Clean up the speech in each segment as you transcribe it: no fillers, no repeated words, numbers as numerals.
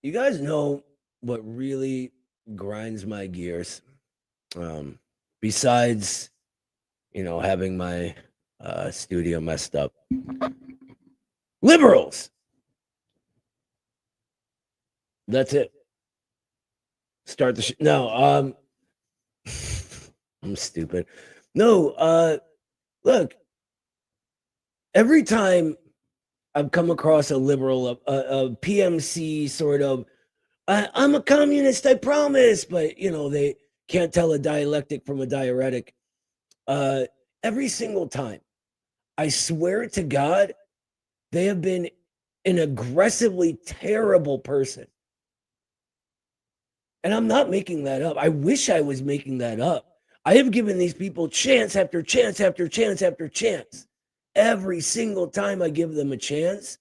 You guys know what really grinds my gears? Besides, having my studio messed up. Liberals. That's it. Start the no, I'm stupid. No, look, every time I've come across a liberal, a PMC sort of, I'm a communist, I promise, but they can't tell a dialectic from a diuretic. Every single time, I swear to God, they have been an aggressively terrible person. And I'm not making that up. I wish I was making that up. I have given these people chance after chance after chance after chance. Every single time I give them a chance,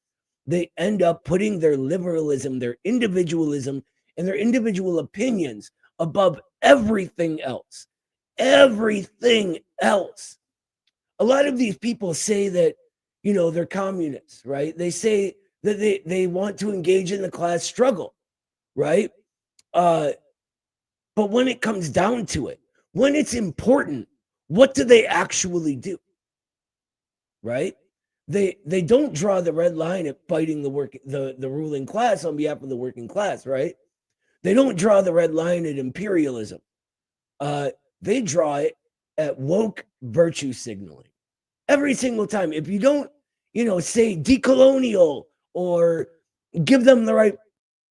they end up putting their liberalism, their individualism, and their individual opinions above everything else. Everything else. A lot of these people say that, they're communists, right? They say that they want to engage in the class struggle, right? But when it comes down to it, when it's important, what do they actually do? Right? They don't draw the red line at fighting the ruling class on behalf of the working class, right? They don't draw the red line at imperialism. They draw it at woke virtue signaling. Every single time. If you don't, say decolonial or give them the right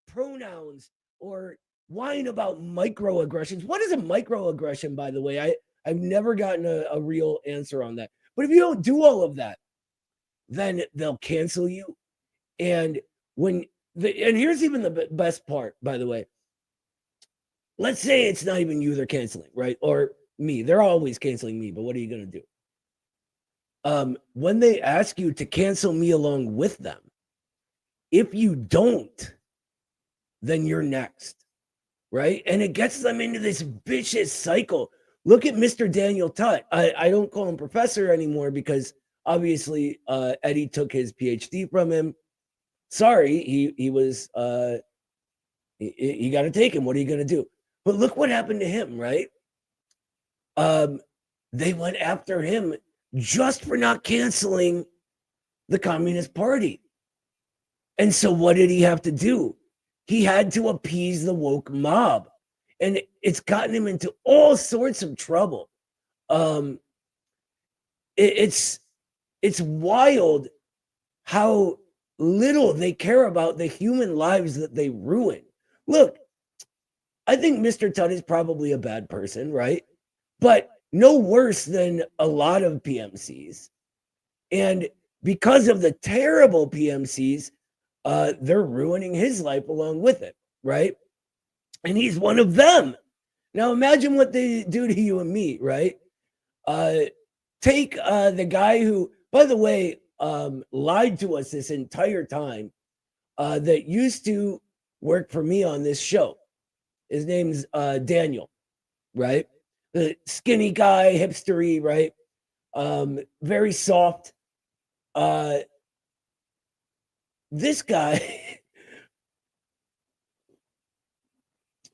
pronouns or whine about microaggressions. What is a microaggression, by the way? I've never gotten a real answer on that. But if you don't do all of that, then they'll cancel you. And and here's even the best part, by the way. Let's say it's not even you they're canceling, right? Or me. They're always canceling me, but what are you going to do? When they ask you to cancel me along with them, if you don't, then you're next, right? And it gets them into this vicious cycle. Look at Mr. Daniel Tutt. I don't call him professor anymore because obviously Eddie took his PhD from him. Sorry, he was, you got to take him. What are you going to do? But look what happened to him, right? They went after him just for not canceling the Communist Party. And so what did he have to do? He had to appease the woke mob. And it's gotten him into all sorts of trouble. It's wild how little they care about the human lives that they ruin. Look, I think Mr. Tutt is probably a bad person, right? But no worse than a lot of PMCs. And because of the terrible PMCs, they're ruining his life along with it, right? And he's one of them. Now imagine what they do to you and me, right? Take the guy who, by the way, lied to us this entire time, that used to work for me on this show. His name's Daniel, right? The skinny guy, hipstery, right? Very soft. This guy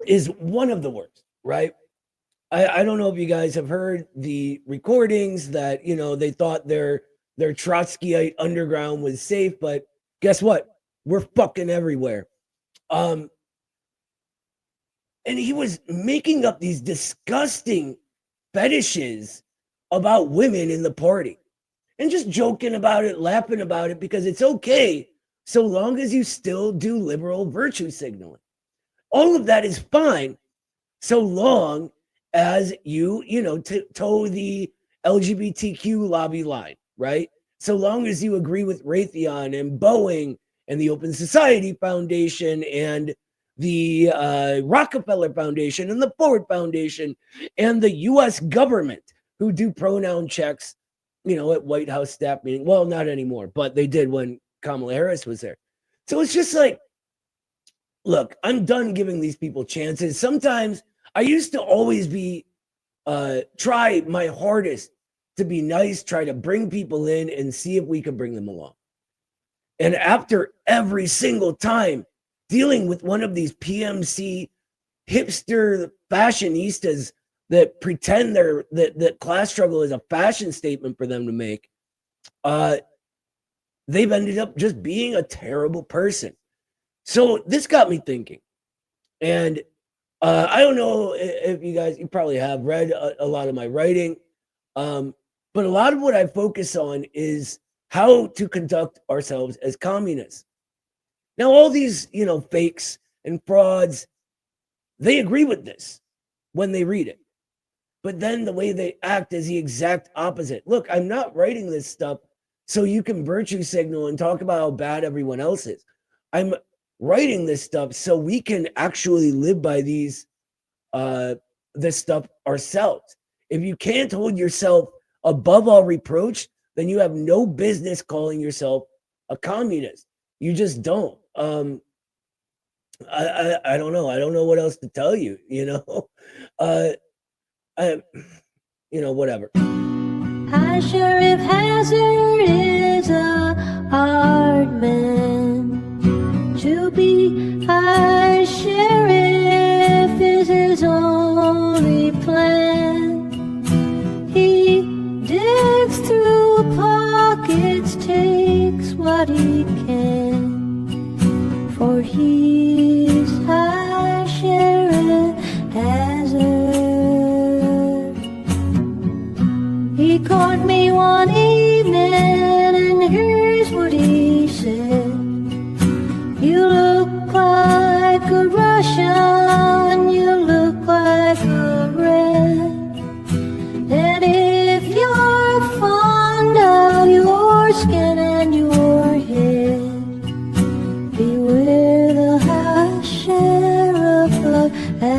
is one of the worst, right? I don't know if you guys have heard the recordings that, they thought their Trotskyite underground was safe, but guess what? We're fucking everywhere. And he was making up these disgusting fetishes about women in the party and just joking about it, laughing about it, because it's okay so long as you still do liberal virtue signaling. All of that is fine so long as you, toe the LGBTQ lobby line, right? So long as you agree with Raytheon and Boeing and the Open Society Foundation and the Rockefeller Foundation and the Ford Foundation and the U.S. government who do pronoun checks, at White House staff meeting. Well, not anymore, but they did when Kamala Harris was there. So it's just like, look, I'm done giving these people chances. Sometimes I used to always be, try my hardest to be nice, try to bring people in and see if we could bring them along. And after every single time, dealing with one of these PMC hipster fashionistas that pretend that class struggle is a fashion statement for them to make, they've ended up just being a terrible person. So this got me thinking, and I don't know if you probably have read a lot of my writing, but a lot of what I focus on is how to conduct ourselves as communists. Now, all these, fakes and frauds, they agree with this when they read it. But then the way they act is the exact opposite. Look, I'm not writing this stuff so you can virtue signal and talk about how bad everyone else is. I'm writing this stuff so we can actually live by this stuff ourselves. If you can't hold yourself above all reproach, then you have no business calling yourself a communist. You just don't. I don't know. I don't know what else to tell you. Whatever. High Sheriff Hazard is a hard man to be. High Sheriff is his only plan. He digs through pockets, takes what he can, for he's High Sheriff Hazard. He caught me one evening, and here's what he said: "You look like a Russian, you look like a red, and if you're fond of your skin and your head, beware the High Sheriff of Hazard."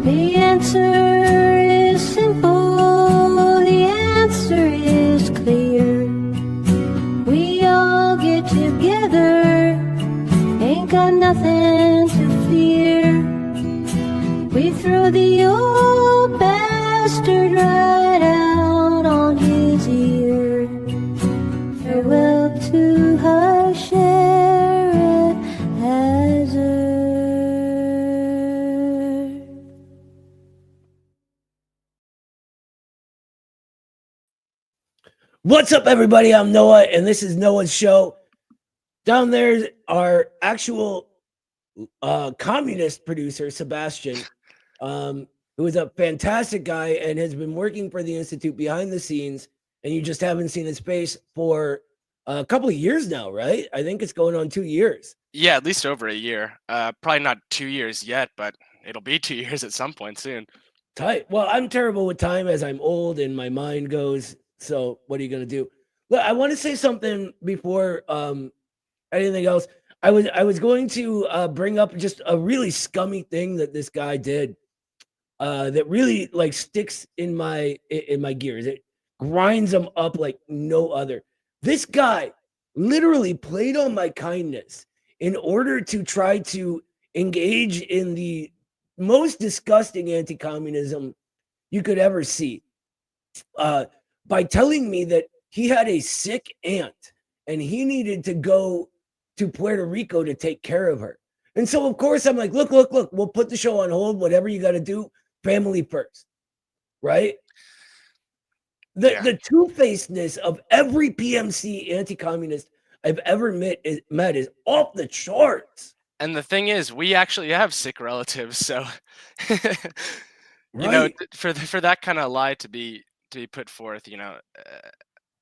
The answer is simple, the answer is clear. We all get together, ain't got nothing to fear. We throw the old bastard right out on his ear. Farewell to High Sheriff Hazard. What's up, everybody? I'm Noah, and this is Noah's show. Down there, our actual communist producer, Sebastian, who is a fantastic guy and has been working for the Institute behind the scenes, and you just haven't seen his face for a couple of years now, right? I think it's going on 2 years. Yeah, at least over a year. Probably not 2 years yet, but it'll be 2 years at some point soon. Tight. Well, I'm terrible with time as I'm old and my mind goes. So what are you going to do? Look, I want to say something before anything else. I was going to bring up just a really scummy thing that this guy did that really like sticks in my gears. It grinds them up like no other. This guy literally played on my kindness in order to try to engage in the most disgusting anti-communism you could ever see, by telling me that he had a sick aunt and he needed to go to Puerto Rico to take care of her. And so, of course, I'm like, look, we'll put the show on hold, whatever you got to do, family first, right? The two-facedness of every PMC anti-communist I've ever met is off the charts. And the thing is, we actually have sick relatives, so Right. for that kind of lie to be put forth,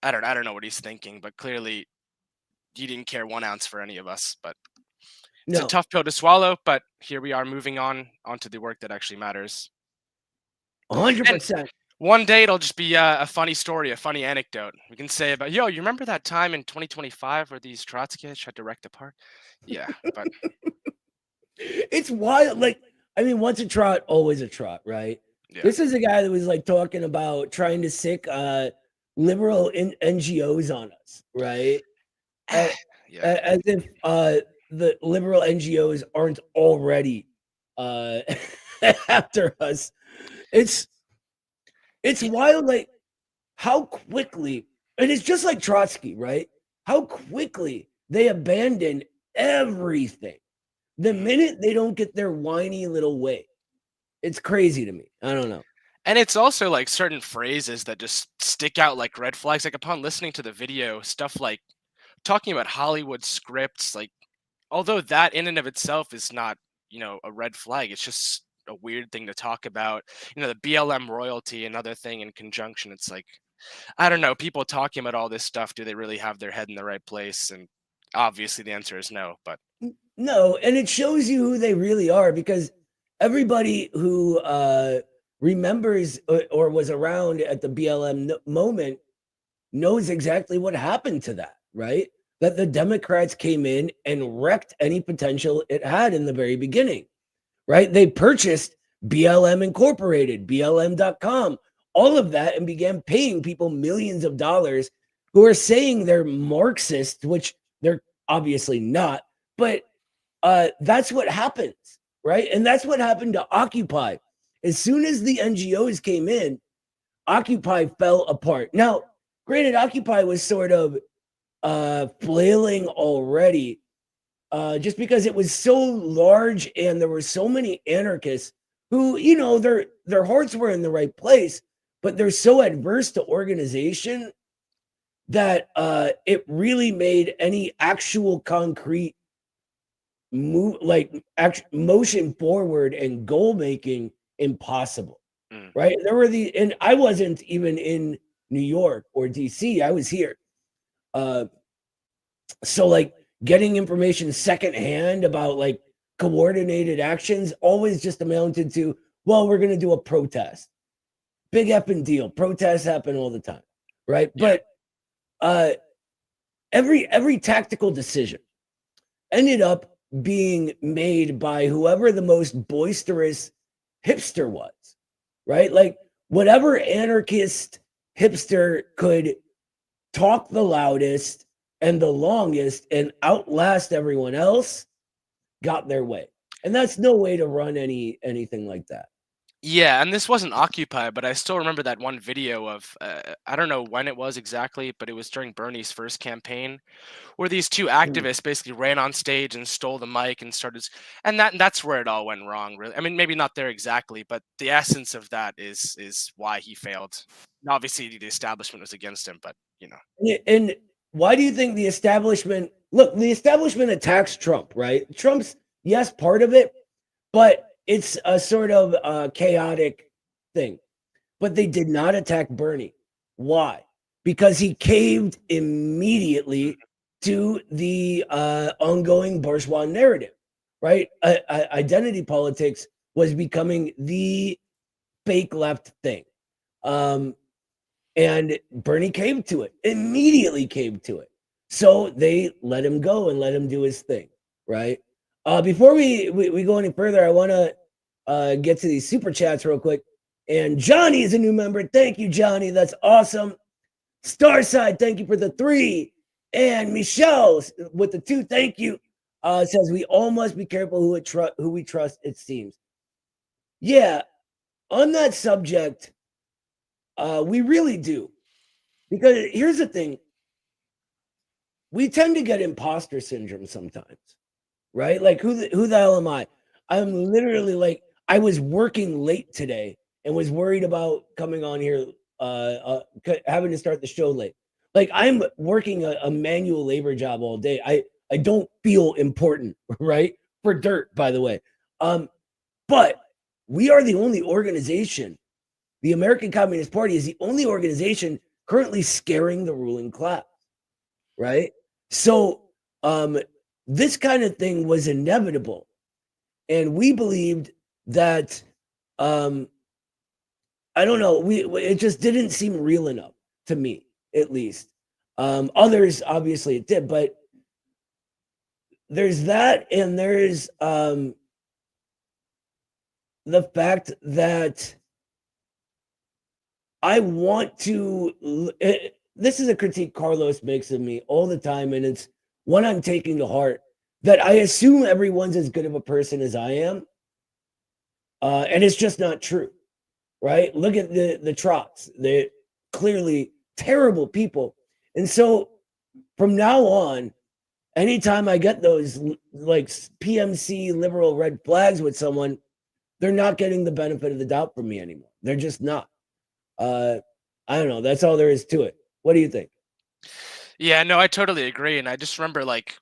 I don't know what he's thinking, but clearly, you didn't care 1 ounce for any of us. But it's a No, tough pill to swallow. But here we are, moving onto the work that actually matters. And 100%. one day it'll just be a funny story, a funny anecdote. We can say about, yo, you remember that time in 2025 where these Trotskyists tried to wreck the park? Yeah, but It's wild. Like, I mean, once a trot, always a trot, right? yeah. This is a guy that was like talking about trying to sick liberal NGOs on us, right? A- Yeah. As if the liberal NGOs aren't already after us. It's Yeah. wild, like how quickly, and it's just like Trotsky, right? How quickly they abandon everything the minute they don't get their whiny little way. It's crazy to me. I don't know. And it's also like certain phrases that just stick out like red flags. Like upon listening to the video, stuff like talking about Hollywood scripts, like although that in and of itself is not, a red flag, it's just a weird thing to talk about. The BLM royalty, another thing in conjunction. It's like, I don't know, people talking about all this stuff, do they really have their head in the right place? And obviously the answer is no, but No, and it shows you who they really are because everybody who remembers or was around at the BLM moment knows exactly what happened to that, right? That the Democrats came in and wrecked any potential it had in the very beginning, right? They purchased BLM Incorporated, BLM.com, all of that, and began paying people millions of dollars who are saying they're Marxist, which they're obviously not, but that's what happens, right? And that's what happened to Occupy. As soon as the NGOs came in, Occupy fell apart. Now, granted, Occupy was sort of flailing already, just because it was so large and there were so many anarchists who, their hearts were in the right place, but they're so adverse to organization that it really made any actual concrete move, like motion forward and goal making, impossible. Right? There were and I wasn't even in New York or DC. I was here. So like getting information secondhand about like coordinated actions always just amounted to, well, we're gonna do a protest. Big effing deal. Protests happen all the time, right? Yeah. But every tactical decision ended up being made by whoever the most boisterous hipster was, right? Like whatever anarchist hipster could talk the loudest and the longest and outlast everyone else got their way. And that's no way to run anything like that. Yeah, and this wasn't Occupy, but I still remember that one video of, I don't know when it was exactly, but it was during Bernie's first campaign, where these two activists basically ran on stage and stole the mic and started, and that's where it all went wrong, really. I mean, maybe not there exactly, but the essence of that is why he failed. Obviously, the establishment was against him, but And why do you think the establishment attacks Trump, right? Trump's, yes, part of it, but it's a sort of chaotic thing. But they did not attack Bernie. Why? Because he caved immediately to the ongoing bourgeois narrative, right? Identity politics was becoming the fake left thing. And Bernie caved to it, immediately caved to it. So they let him go and let him do his thing, right? Before we go any further, I want to get to these super chats real quick. And Johnny is a new member. Thank you, Johnny. That's awesome. Starside, thank you for the 3. And Michelle with the 2, thank you. Says we all must be careful who we trust, it seems. Yeah, on that subject, we really do. Because here's the thing. We tend to get imposter syndrome sometimes, right? Like who the hell am I? I'm literally like, I was working late today and was worried about coming on here, having to start the show late. Like I'm working a manual labor job all day. I don't feel important, right? For dirt, by the way. But we are the only organization. The American Communist Party is the only organization currently scaring the ruling class, right? So this kind of thing was inevitable. And we believed that, I don't know, it just didn't seem real enough to me, at least. Others, obviously, it did, but there's that, and there's the fact that I want to. This is a critique Carlos makes of me all the time, and it's one I'm taking to heart. That I assume everyone's as good of a person as I am, and it's just not true, right? Look at the Trots; they're clearly terrible people, and so from now on, anytime I get those like PMC liberal red flags with someone, they're not getting the benefit of the doubt from me anymore. They're just not. I don't know. That's all there is to it. What do you think? Yeah, no, I totally agree. And I just remember like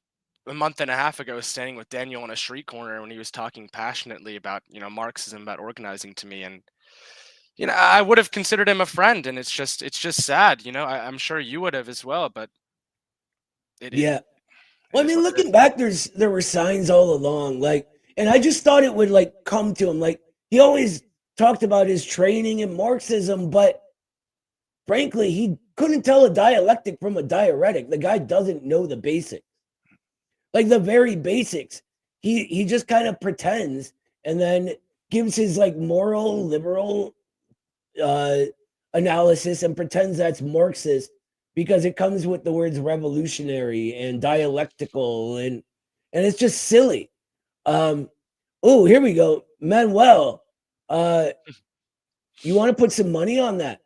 a month and a half ago standing with Daniel on a street corner when he was talking passionately about, Marxism, about organizing to me. And, I would have considered him a friend. And it's just sad, I'm sure you would have as well, but it Yeah. it Well, I is mean, what it looking is. back, there were signs all along, like, and I just thought it would like come to him. Like he always talked about his training in Marxism, but frankly, he couldn't tell a dialectic from a diuretic. The guy doesn't know the basics, like the very basics. He just kind of pretends and then gives his like moral liberal analysis and pretends that's Marxist because it comes with the words revolutionary and dialectical and it's just silly. Oh, here we go. Manuel, you want to put some money on that?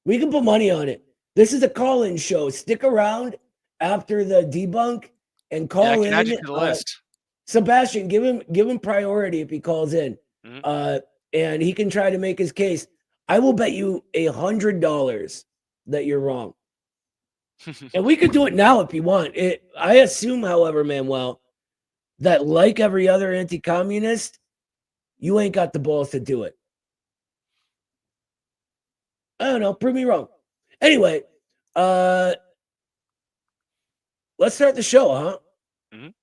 We can put money on it. This is a call-in show. Stick around after the debunk and Yeah, I call can add you in. to the list. Sebastian, give him priority if he calls in, Mhm. and he can try to make his case. I will bet you $100 that you're wrong, and we could do it now if you want. I assume, however, Manuel, that like every other anti-communist, you ain't got the balls to do it. I don't know. Prove me wrong. Anyway, let's start the show, huh? Mhm.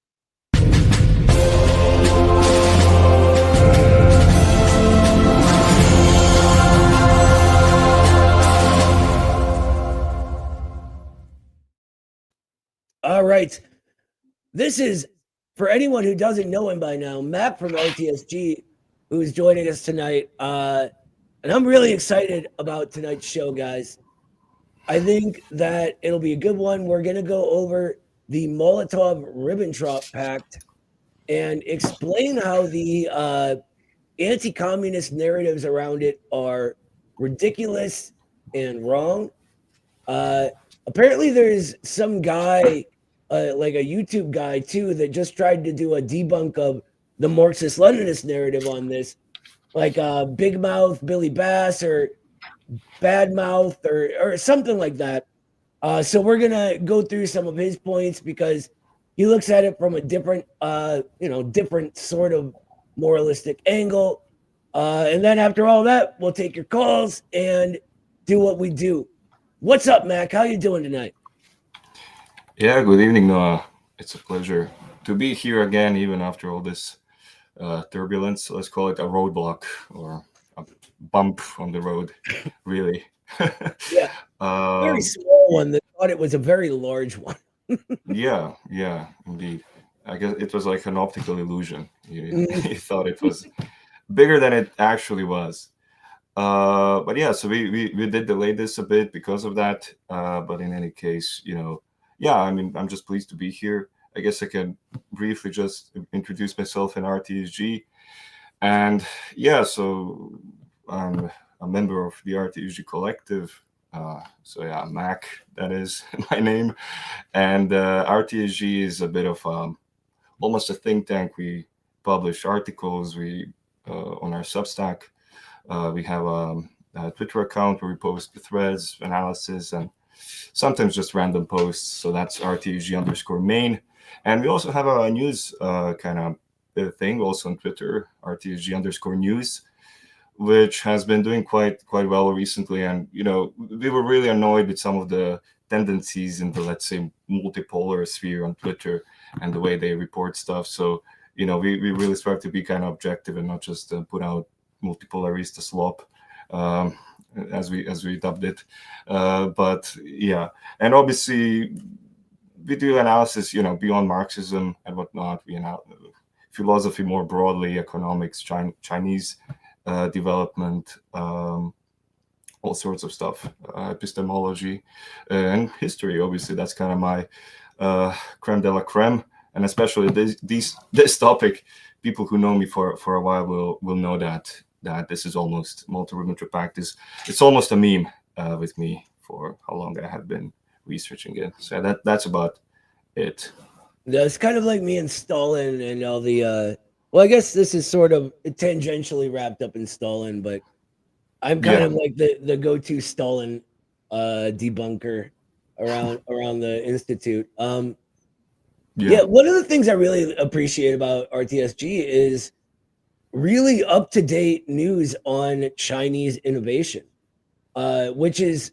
All right. This is, for anyone who doesn't know him by now, Mac from RTSG, who's joining us tonight. And I'm really excited about tonight's show, guys. I think that it'll be a good one. We're going to go over the Molotov Ribbentrop Pact and explain how the anti-communist narratives around it are ridiculous and wrong. Apparently, there's some guy, like a YouTube guy too, that just tried to do a debunk of the Marxist-Leninist narrative on this, like Big Mouth Billy Bass or Bad Mouth or something like that. So we're gonna go through some of his points because he looks at it from a different, different sort of moralistic angle. And then after all that, we'll take your calls and do what we do. What's up, Mac? How you doing tonight? Yeah, good evening, Noah. It's a pleasure to be here again, even after all this turbulence. Let's call it a roadblock or a bump on the road, really. Yeah, very um, small one that thought it was a very large one. yeah, indeed. I guess it was like an optical illusion. You, Mm, you thought it was bigger than it actually was. But yeah, so we did delay this a bit because of that. But in any case, yeah, I mean, I'm just pleased to be here. I guess I can briefly just introduce myself in RTSG. And yeah, so I'm a member of the RTSG collective. So yeah, Mac, that is my name. And RTSG is a bit of almost a think tank. We publish articles on our Substack. We have a Twitter account where we post the threads, analysis, and sometimes just random posts. So that's RTSG_main. And we also have a news kind of thing also on Twitter, RTSG_news, which has been doing quite well recently. And, we were really annoyed with some of the tendencies in the, let's say, multipolar sphere on Twitter and the way they report stuff. So, you know, we really strive to be kind of objective and not just put out multipolarista slop, as we dubbed it. But yeah, and obviously we do analysis, you know, beyond Marxism and whatnot. We philosophy more broadly, economics, Chinese development, all sorts of stuff, epistemology, and history. Obviously, that's kind of my creme de la creme. And especially this topic, people who know me for a while will know that this is almost Molotov Ribbentrop practice. It's almost a meme with me for how long I have been researching it. So that's about it. Yeah, it's kind of like me and Stalin and all the well, I guess this is sort of tangentially wrapped up in Stalin, but I'm kind of like the go-to Stalin debunker around the institute. Yeah, one of the things I really appreciate about RTSG is really up-to-date news on Chinese innovation, which is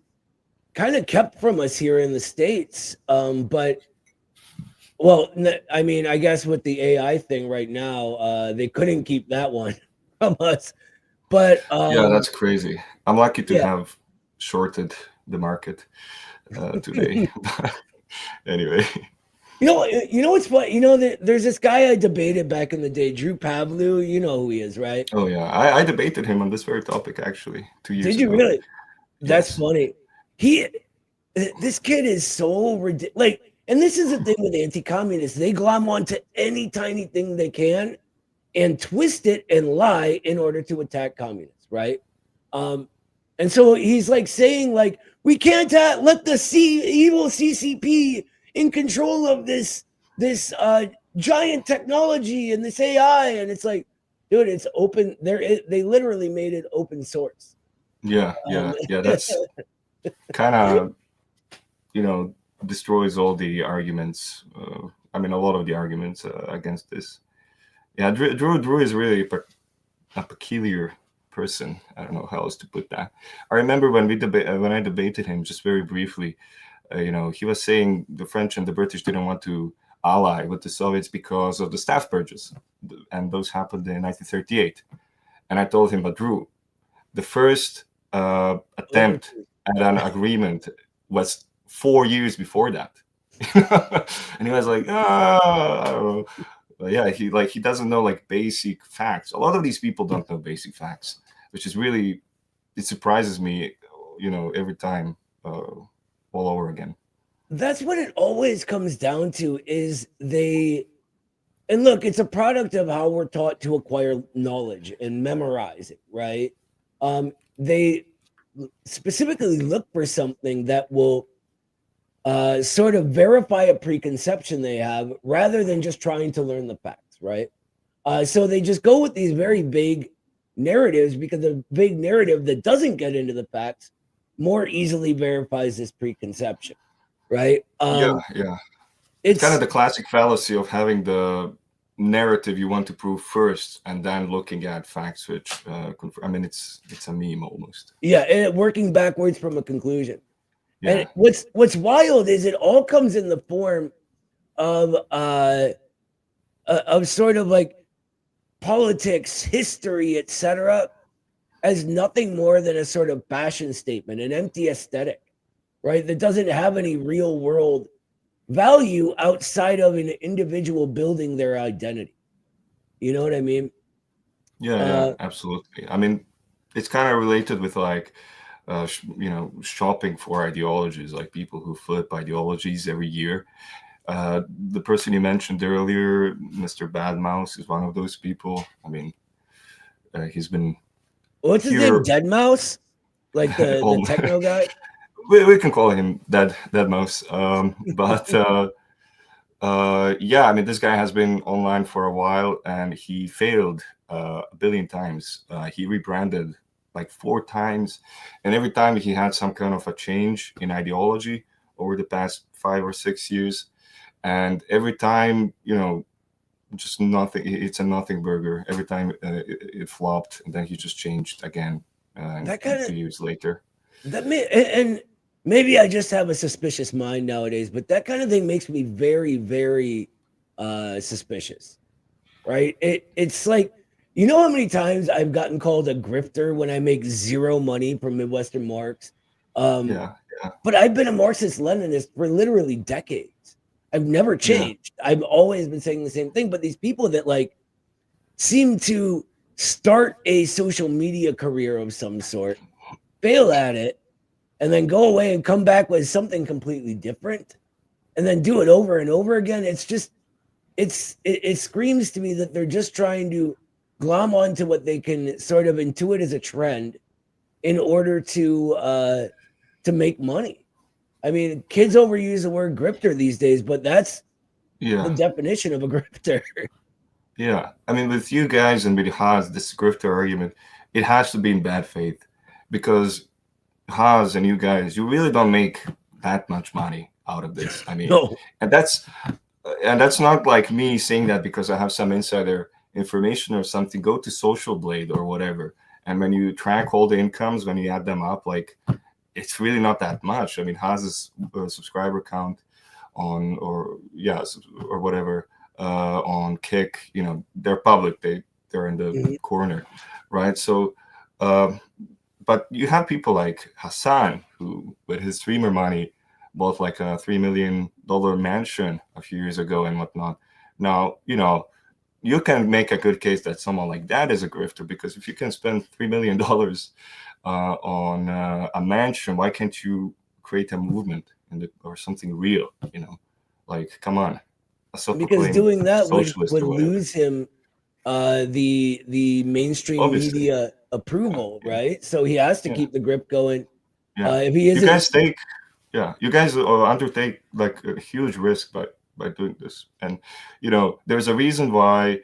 kind of kept from us here in the States. But well, I mean, I guess with the AI thing right now, they couldn't keep that one from us. But yeah, that's crazy. I'm lucky to have shorted the market today. Anyway. You know what's funny? You know, there's this guy I debated back in the day, Drew Pavlou. You know who he is, right? Oh yeah, I debated him on this very topic actually 2 years ago. Did you really? That's funny. This kid is so ridiculous. Like, and this is the thing with anti-communists. They glom onto any tiny thing they can and twist it and lie in order to attack communists, right? And so he's like saying, like, we can't let the evil CCP in control of this giant technology and this AI. And it's like, dude, it's open. They literally made it open source. Yeah. That's kind of, you know, destroys all the arguments. I mean, a lot of the arguments against this. Yeah, Drew is really a peculiar person. I don't know how else to put that. I remember when I debated him just very briefly. You know, he was saying the French and the British didn't want to ally with the Soviets because of the staff purges, and those happened in 1938. And I told him, but Drew, the first attempt at an agreement was 4 years before that. And he was like, I don't know. But yeah, he doesn't know like basic facts. A lot of these people don't know basic facts, which is really, it surprises me, you know, every time all over again. That's what it always comes down to is and look, it's a product of how we're taught to acquire knowledge and memorize it, right? They specifically look for something that will sort of verify a preconception they have rather than just trying to learn the facts, right? So they just go with these very vague narratives because the vague narrative that doesn't get into the facts more easily verifies this preconception, right? Yeah. It's kind of the classic fallacy of having the narrative you want to prove first and then looking at facts, which I mean, it's a meme almost. Yeah, and working backwards from a conclusion. Yeah. And what's wild is it all comes in the form of sort of like politics, history, etc., as nothing more than a sort of fashion statement, an empty aesthetic, right? That doesn't have any real world value outside of an individual building their identity. You know what I mean? Yeah, absolutely. I mean, it's kind of related with like, you know, shopping for ideologies, like people who flip ideologies every year. The person you mentioned earlier, Mr. Bad Mouse, is one of those people. I mean, he's been... What's his name? Dead Mouse? Like the techno guy? We can call him Dead Mouse. But yeah, I mean, this guy has been online for a while and he failed a billion times. He rebranded like 4 times. And every time he had some kind of a change in ideology over the past 5 or 6 years. And every time, you know, just nothing. It's a nothing burger. Every time it flopped, and then he just changed again. That kind of 2 years later. And maybe I just have a suspicious mind nowadays, but that kind of thing makes me very, very suspicious, right? It's like, you know how many times I've gotten called a grifter when I make zero money from Midwestern Marx? Yeah, yeah, But I've been a Marxist-Leninist for literally decades. I've never yeah, changed. I've always been saying the same thing. But these people that like seem to start a social media career of some sort, fail at it, and then go away and come back with something completely different, and then do it over and over again. It's just it screams to me that they're just trying to glom onto what they can sort of intuit as a trend in order to make money. I mean, kids overuse the word grifter these days, but that's the yeah, definition of a grifter. yeah. I mean, with you guys and with Haas, this grifter argument, it has to be in bad faith, because Haas and you guys, you really don't make that much money out of this. I mean, No, and that's not like me saying that because I have some insider information or something. Go to Social Blade or whatever, and when you track all the incomes, when you add them up, like, it's really not that much. I mean, Haas's subscriber count on, or whatever, on Kick, you know, they're public, they're in the corner, right? So but you have people like Hassan, who with his streamer money bought like a $3 million mansion a few years ago and whatnot. Now, you know, you can make a good case that someone like that is a grifter, because if you can spend $3 million on a mansion, why can't you create a movement or something real? You know, like, come on, because doing that would socialist or whatever. lose him the mainstream Obviously. media approval, Yeah. right? So he has to Yeah. keep the grip going. Yeah. If he You isn't, guys undertake like a huge risk by doing this. And you know, there's a reason why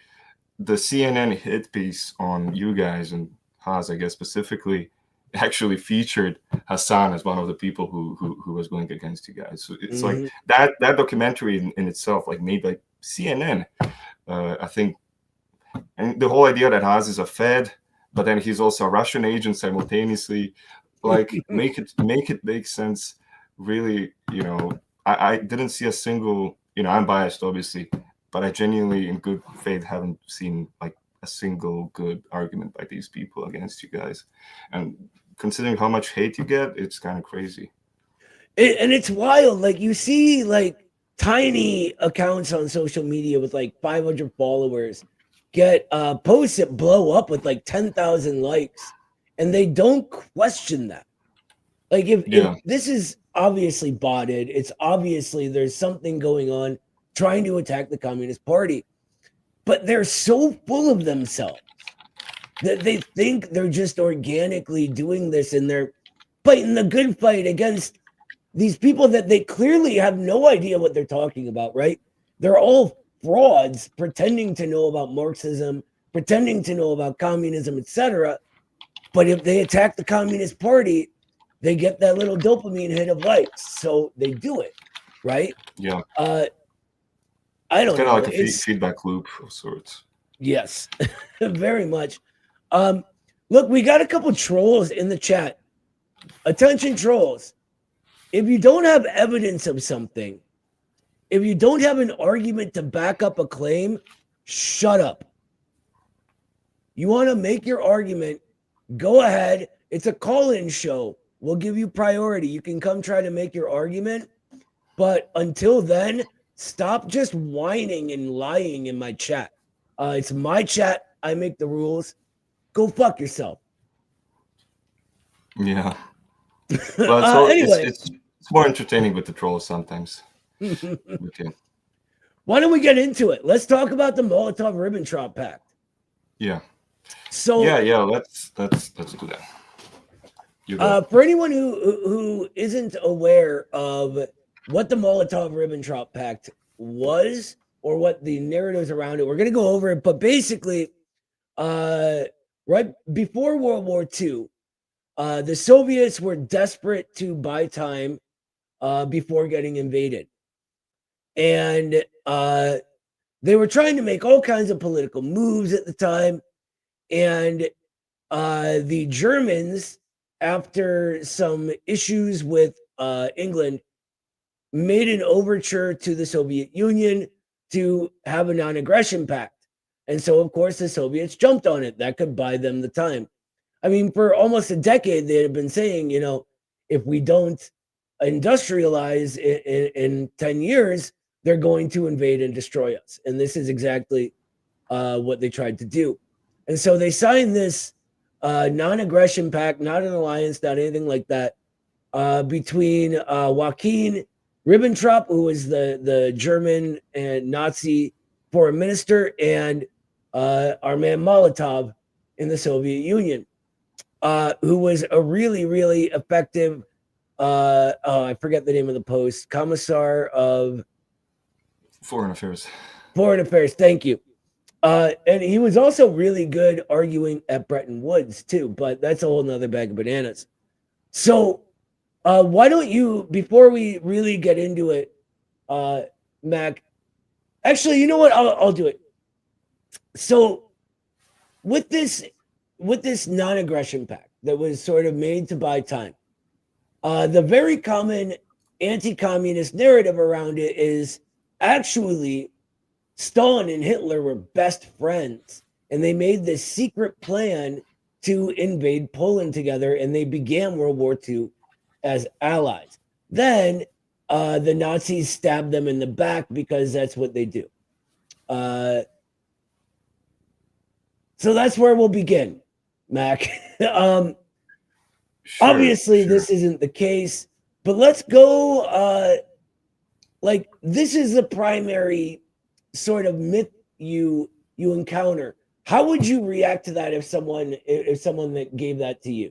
the CNN hit piece on you guys and Haas, I guess specifically, actually featured Hassan as one of the people who was going against you guys. So it's like that documentary in itself, like made by CNN, I think. And the whole idea that Haas is a Fed, but then he's also a Russian agent simultaneously, like make it make sense. Really, you know, I didn't see a single, you know, I'm biased obviously, but I genuinely, in good faith, haven't seen like a single good argument by these people against you guys. And considering how much hate you get, it's kind of crazy. And it's wild. Like, you see like tiny accounts on social media with like 500 followers get posts that blow up with like 10,000 likes, and they don't question that. Like, if this is obviously botted, it's obviously there's something going on trying to attack the Communist Party, but they're so full of themselves that they think they're just organically doing this, and they're fighting the good fight against these people that they clearly have no idea what they're talking about, right? They're all frauds pretending to know about Marxism, pretending to know about communism, etc. But if they attack the Communist Party, they get that little dopamine hit of likes, so they do it, right? Yeah. I don't know. It's kind of like a feedback loop of sorts. Yes, very much. Look, we got a couple trolls in the chat. Attention, trolls. If you don't have evidence of something, if you don't have an argument to back up a claim, shut up. You want to make your argument, go ahead. It's a call-in show. We'll give you priority. You can come try to make your argument. But until then, stop just whining and lying in my chat. It's my chat. I make the rules. Go fuck yourself. Yeah. Well, anyway. it's more entertaining with the trolls sometimes. Okay. Why don't we get into it? Let's talk about the Molotov Ribbentrop Pact. Yeah. So yeah. Let's do that. For anyone who isn't aware of what the Molotov Ribbentrop Pact was, or what the narratives around it, we're going to go over it. But basically, right before World War II, the Soviets were desperate to buy time before getting invaded. And they were trying to make all kinds of political moves at the time. And the Germans, after some issues with England made an overture to the Soviet Union to have a non-aggression pact. And so, of course, the Soviets jumped on it. That could buy them the time. I mean, for almost a decade, they had been saying, if we don't industrialize in 10 years, they're going to invade and destroy us. And this is exactly what they tried to do. And so they signed this non-aggression pact, not an alliance, not anything like that, between Joachim Ribbentrop, who was the German and Nazi foreign minister, and our man Molotov in the Soviet Union, who was a really, really effective, I forget the name of the post, Commissar of Foreign Affairs. Foreign Affairs, thank you. And he was also really good arguing at Bretton Woods too, but that's a whole nother bag of bananas. So why don't you, before we really get into it, Mac, actually, you know what? I'll do it. So with this non-aggression pact that was sort of made to buy time, the very common anti-communist narrative around it is actually Stalin and Hitler were best friends, and they made this secret plan to invade Poland together, and they began World War II as allies. Then the Nazis stabbed them in the back because that's what they do. So that's where we'll begin, Mac. Obviously, this isn't the case, but let's go. This is the primary sort of myth you encounter. How would you react to that if someone that gave that to you?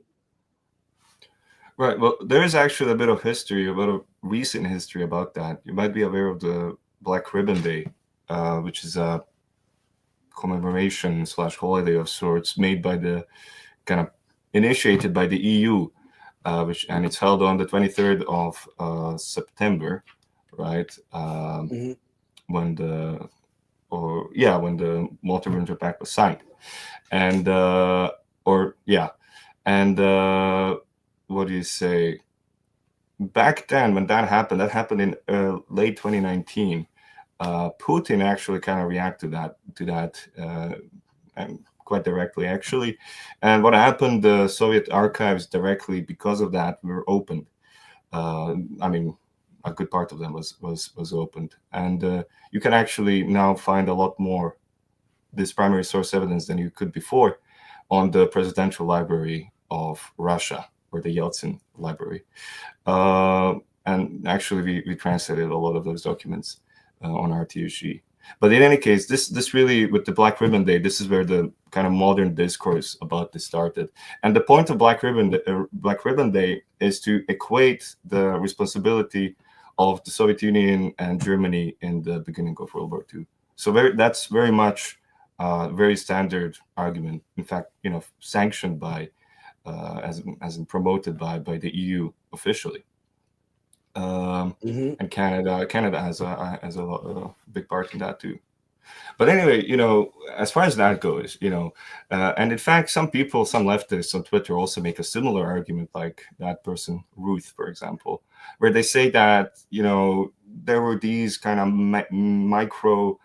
Right. Well, there is actually a bit of history, a bit of recent history about that. You might be aware of the Black Ribbon Day, which is a commemoration / holiday of sorts made by the initiated by the EU, and it's held on the 23rd of September, right? When the Molotov Ribbentrop Pact was signed, and what do you say? Back then, when that happened in late 2019. Putin actually kind of reacted to that, and quite directly, actually. And what happened? The Soviet archives directly, because of that, were opened. I mean, a good part of them was opened, and you can actually now find a lot more this primary source evidence than you could before on the Presidential Library of Russia, or the Yeltsin Library. And actually, we translated a lot of those documents on RTSG. But in any case, this really, with the Black Ribbon Day, this is where the kind of modern discourse about this started. And the point of Black Ribbon Day is to equate the responsibility of the Soviet Union and Germany in the beginning of World War II. So that's very much very standard argument. In fact, sanctioned by, as in promoted by the EU officially. And Canada has a big part in that too. But anyway, as far as that goes, and in fact, some leftists on Twitter also make a similar argument, like that person Ruth, for example, where they say that there were these kind of micro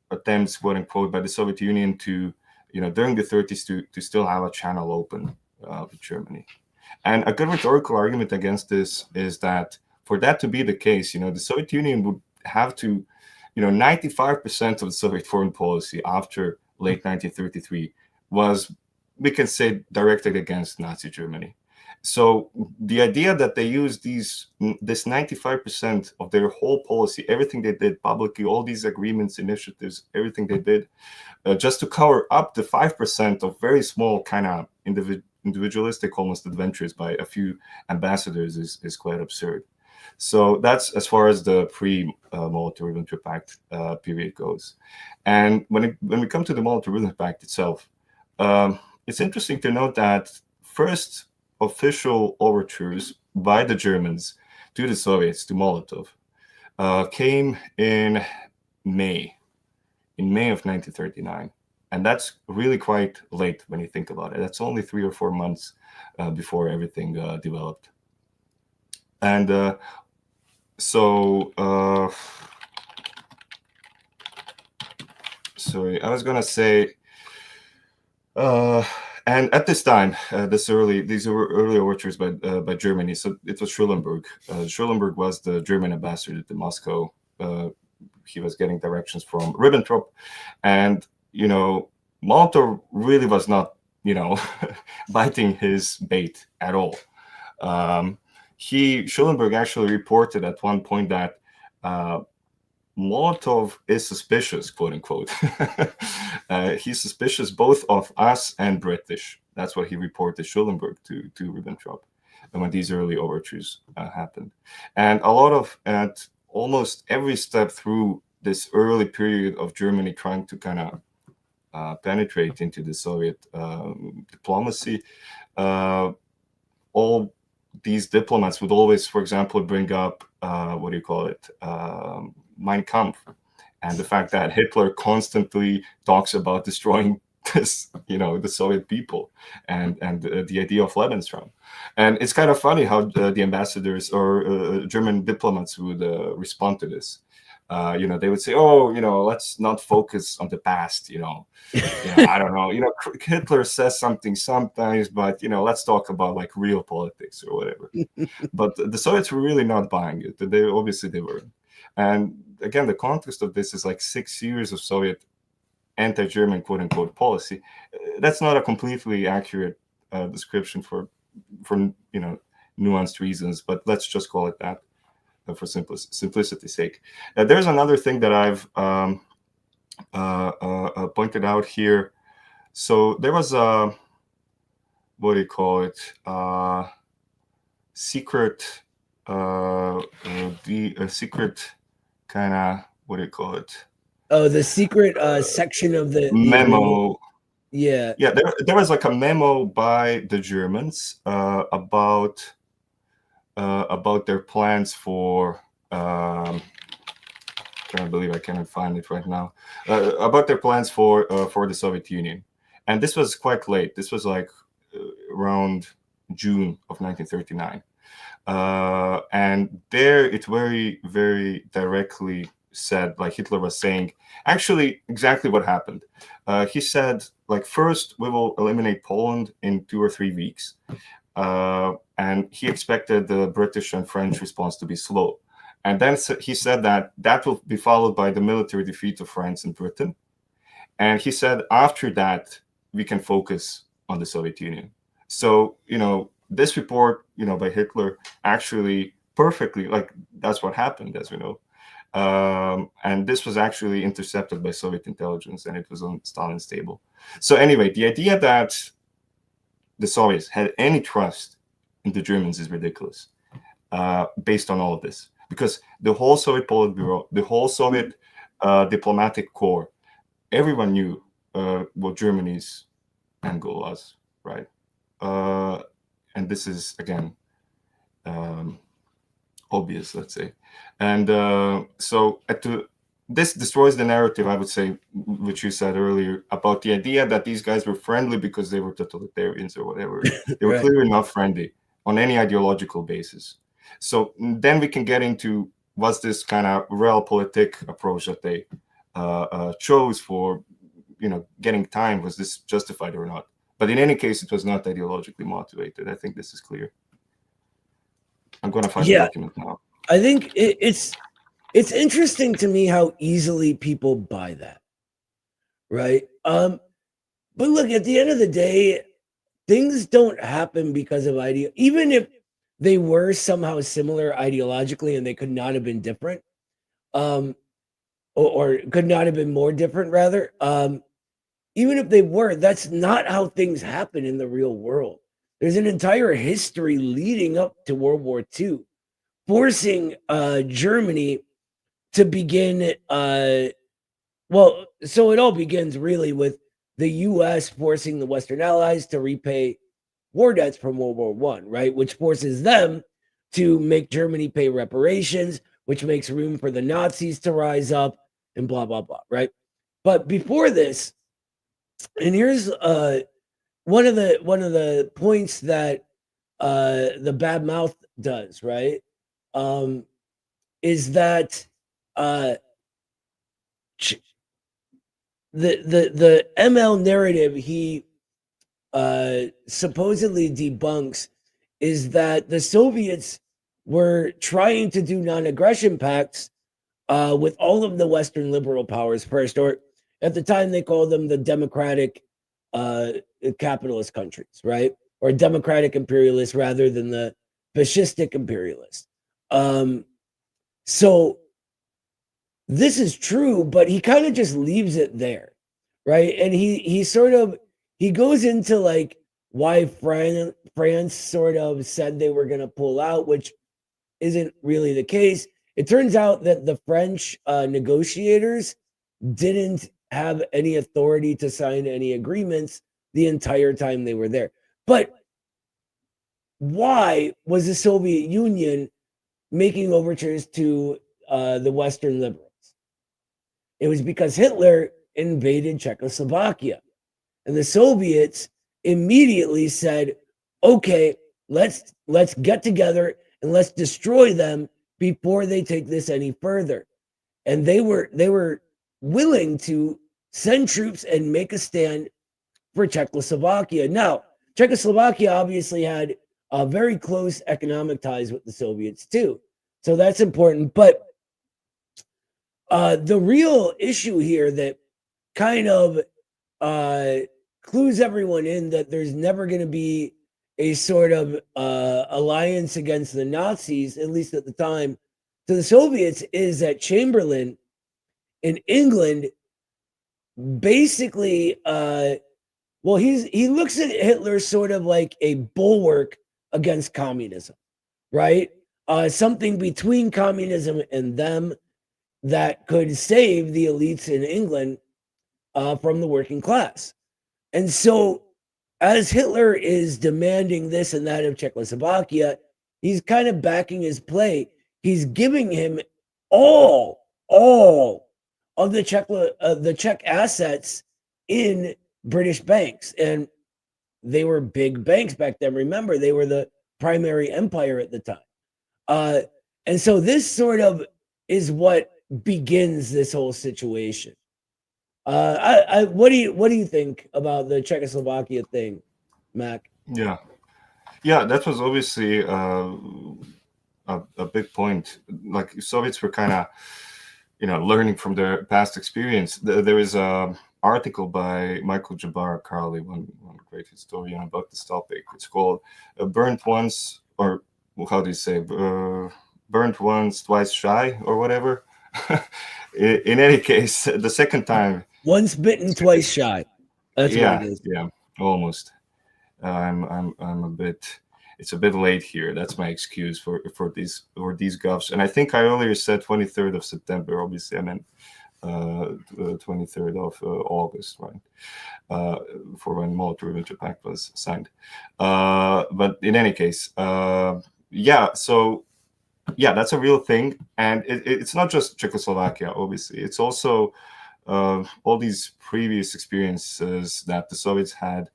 attempts, quote unquote, by the Soviet Union to during the 30s to still have a channel open with Germany. And a good rhetorical argument against this is that for that to be the case, the Soviet Union would have to, 95% of the Soviet foreign policy after late 1933 was, we can say, directed against Nazi Germany. So the idea that they used this 95% of their whole policy, everything they did publicly, all these agreements, initiatives, everything they did, just to cover up the 5% of very small kind of individualistic almost adventures by a few ambassadors is quite absurd. So that's as far as the pre-Molotov Ribbentrop Pact period goes. And when we come to the Molotov Ribbentrop Pact itself, it's interesting to note that first official overtures by the Germans to the Soviets, to Molotov, came in May of 1939. And that's really quite late when you think about it. That's only 3 or 4 months before everything developed. And so sorry, I was gonna say, and at this time, these were early overtures by Germany. So it was Schulenburg. Schulenburg was the German ambassador to Moscow. He was getting directions from Ribbentrop, and Molotov really was not biting his bait at all. Schulenburg actually reported at one point that Molotov is suspicious, quote unquote. He's suspicious both of us and British. That's what he reported Schulenburg to Ribbentrop when these early overtures happened. And at almost every step through this early period of Germany trying to kind of penetrate into the Soviet diplomacy, all these diplomats would always, for example, bring up Mein Kampf, and the fact that Hitler constantly talks about destroying the Soviet people, and the idea of Lebensraum. And it's kind of funny how the ambassadors or German diplomats would respond to this. They would say, "Oh, let's not focus on the past. I don't know. Hitler says something sometimes, but let's talk about like real politics or whatever." But the Soviets were really not buying it. They were. And again, the context of this is like 6 years of Soviet anti-German quote unquote policy. That's not a completely accurate description for nuanced reasons, but let's just call it that for simplicity's sake. There's another thing that I've pointed out here. So there was a secret secret kind of Oh, the secret section of the memo. Yeah. There was like a memo by the Germans about their plans for. I can't believe I cannot find it right now. About their plans for the Soviet Union, and this was quite late. This was like around June of 1939, and there it very, very directly said, like Hitler was saying, actually exactly what happened. He said, like, first we will eliminate Poland in 2 or 3 weeks, and he expected the British and French response to be slow. And then he said that will be followed by the military defeat of France and Britain. And he said after that, we can focus on the Soviet Union. So, this report, by Hitler actually perfectly, like, that's what happened, as we know. And this was actually intercepted by Soviet intelligence, and it was on Stalin's table. So anyway, the idea that the Soviets had any trust in the Germans is ridiculous, based on all of this. Because the whole Soviet Politburo, the whole Soviet diplomatic corps, everyone knew what Germany's end goal was, right? And this is, again, obvious, let's say. And so this destroys the narrative, I would say, which you said earlier, about the idea that these guys were friendly because they were totalitarians or whatever. They were clearly not friendly on any ideological basis. So then we can get into, was this kind of realpolitik approach that they chose for, getting time, was this justified or not? But in any case, it was not ideologically motivated. I think this is clear. I'm going to find the document now. I think it's interesting to me how easily people buy that, right? But look, at the end of the day, things don't happen because of idea. Even if they were somehow similar ideologically and they could not have been different, or could not have been more different, rather. Even if they were, that's not how things happen in the real world. There's an entire history leading up to World War II, forcing Germany to begin. Well, so it all begins really with the U.S. forcing the Western Allies to repay war debts from World War I, right? Which forces them to make Germany pay reparations, which makes room for the Nazis to rise up, and blah, blah, blah, right? But before this, and here's one of the points that the bad mouth does, right? is that the ML narrative he supposedly debunks is that the Soviets were trying to do non-aggression pacts with all of the Western liberal powers first, or at the time they called them the democratic capitalist countries, right? Or democratic imperialists rather than the fascistic imperialists. So this is true, but he kind of just leaves it there, right? And he sort of he goes into like why France sort of said they were going to pull out, which isn't really the case. It turns out that the French negotiators didn't have any authority to sign any agreements the entire time they were there. But why was the Soviet Union making overtures to the Western liberals? It was because Hitler invaded Czechoslovakia. And the Soviets immediately said, okay, let's get together and let's destroy them before they take this any further. And they were willing to send troops and make a stand for Czechoslovakia. Now, Czechoslovakia obviously had very close economic ties with the Soviets too. So that's important. But the real issue here that kind of clues everyone in that there's never going to be a sort of alliance against the Nazis, at least at the time, to the Soviets, is that Chamberlain in England basically, well, he looks at Hitler sort of like a bulwark against communism, right? Something between communism and them that could save the elites in England from the working class. And so as Hitler is demanding this and that of Czechoslovakia, he's kind of backing his play. He's giving him all of the Czech assets in British banks. And they were big banks back then. Remember, they were the primary empire at the time. And so this sort of is what begins this whole situation. What do you think about the Czechoslovakia thing, Mac? Yeah, that was obviously a big point. Like Soviets were kind of, learning from their past experience. There is a article by Michael Jabbar Carley, one great historian, about this topic. It's called "Burnt Once," or how do you say, "Burnt Once, Twice Shy," or whatever. In any case, the second time. Once bitten, twice shy. That's what it is. Yeah, almost. I'm a bit. It's a bit late here. That's my excuse for these guffs. And I think I earlier said 23rd of September. Obviously, I meant 23rd of August, right? For when Molotov Ribbentrop Pact was signed. But in any case, So that's a real thing, and it's not just Czechoslovakia. Obviously, it's also all these previous experiences that the Soviets had.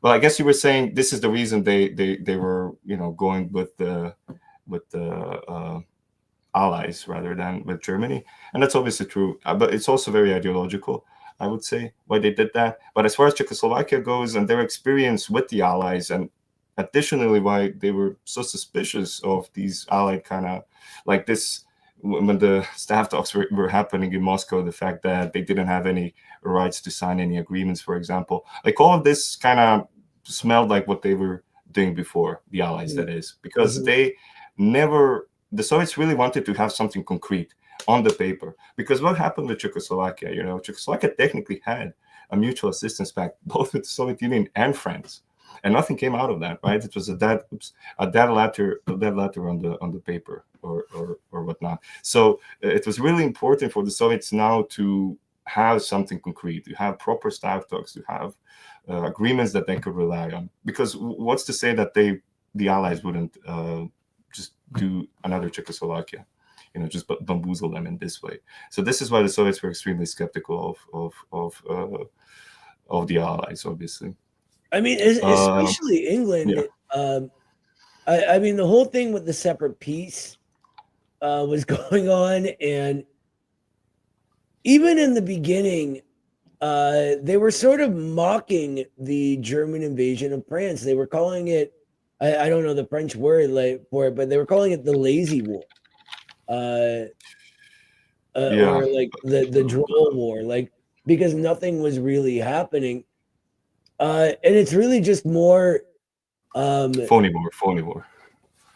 Well, I guess you were saying this is the reason they were going with the allies rather than with Germany, and that's obviously true. But it's also very ideological, I would say, why they did that. But as far as Czechoslovakia goes and their experience with the allies, and additionally why they were so suspicious of these allied kind of like this. When the staff talks were happening in Moscow, the fact that they didn't have any rights to sign any agreements, for example, like all of this kind of smelled like what they were doing before, the allies, that is, because the Soviets really wanted to have something concrete on the paper. Because what happened with Czechoslovakia, Czechoslovakia technically had a mutual assistance pact, both with the Soviet Union and France. And nothing came out of that, right? It was a dead letter on the paper or whatnot. So it was really important for the Soviets now to have something concrete, to have proper staff talks, to have agreements that they could rely on. Because what's to say that the Allies wouldn't just do another Czechoslovakia, just bamboozle them in this way. So this is why the Soviets were extremely skeptical of the Allies, obviously. I mean, especially England. Yeah. I mean, the whole thing with the separate peace was going on, and even in the beginning, they were sort of mocking the German invasion of France. They were calling it, I don't know the French word like for it, but they were calling it the lazy war. Yeah, Or like the droll war, like because nothing was really happening. And it's really just more phony war.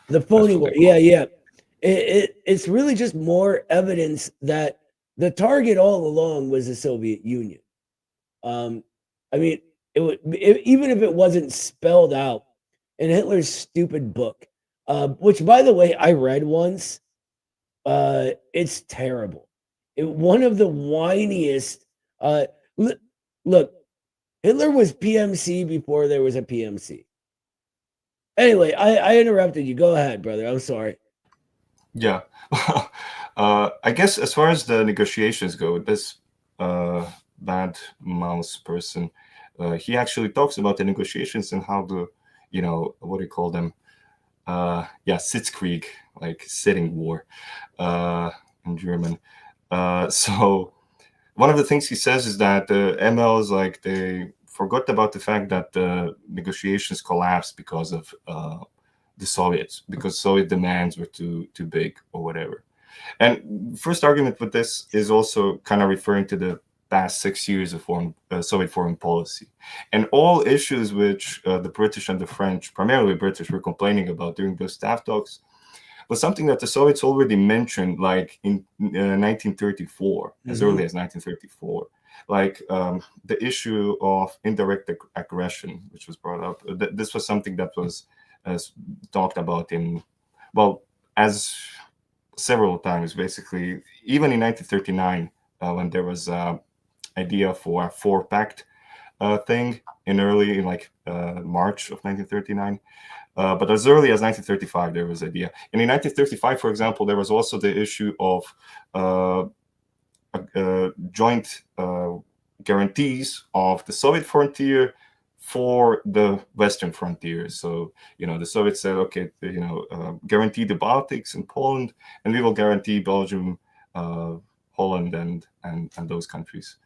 the That's phony what war. they Yeah, call it. yeah. It's really just more evidence that the target all along was the Soviet Union. I mean, even if it wasn't spelled out in Hitler's stupid book, which by the way I read once. It's terrible. One of the whiniest. Uh, look, Hitler was PMC before there was a PMC. Anyway, I interrupted you. Go ahead, brother. I'm sorry. Yeah. I guess as far as the negotiations go, this bad mouse person, he actually talks about the negotiations and how the, what do you call them? Yeah, Sitzkrieg, like sitting war in German. So one of the things he says is that the MLs, like, they forgot about the fact that the negotiations collapsed because of the Soviets, because Soviet demands were too big or whatever. And first argument with this is also kind of referring to the past 6 years of Soviet foreign policy. And all issues which the British and the French, primarily British, were complaining about during those staff talks was something that the Soviets already mentioned, like in 1934, as early as 1934. Like the issue of indirect aggression, which was brought up. This was something that was talked about as several times, basically. Even in 1939, when there was idea for a four-pact thing in March of 1939. But as early as 1935, there was idea. And in 1935, for example, there was also the issue of joint guarantees of the Soviet frontier for the Western frontier. So, the Soviets said, okay, guarantee the Baltics and Poland, and we will guarantee Belgium, Holland, and those countries.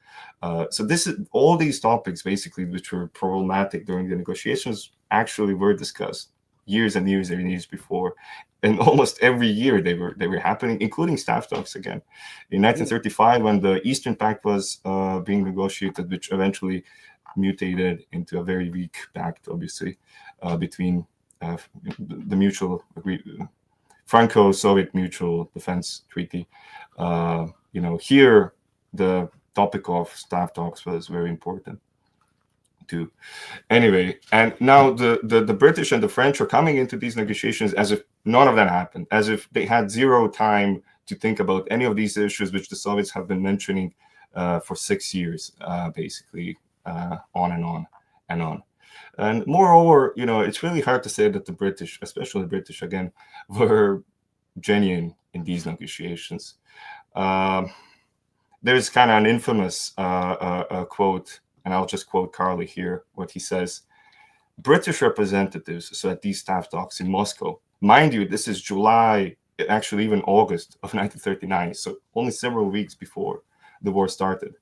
So all these topics, basically, which were problematic during the negotiations, actually were discussed years and years and years before, and almost every year they were happening, including staff talks again. In 1935, when the Eastern Pact was being negotiated, which eventually mutated into a very weak pact, obviously, between the mutual Franco-Soviet Mutual Defense Treaty. Here the topic of staff talks was very important too. Anyway, and now the British and the French are coming into these negotiations as if none of that happened, as if they had zero time to think about any of these issues which the Soviets have been mentioning for 6 years, basically, on and on and on. And moreover, it's really hard to say that the British, especially the British again, were genuine in these negotiations. There's kind of an infamous quote, and I'll just quote Carly here, what he says. British representatives, so at these staff talks in Moscow, mind you, this is July, actually even August of 1939, so only several weeks before the war started.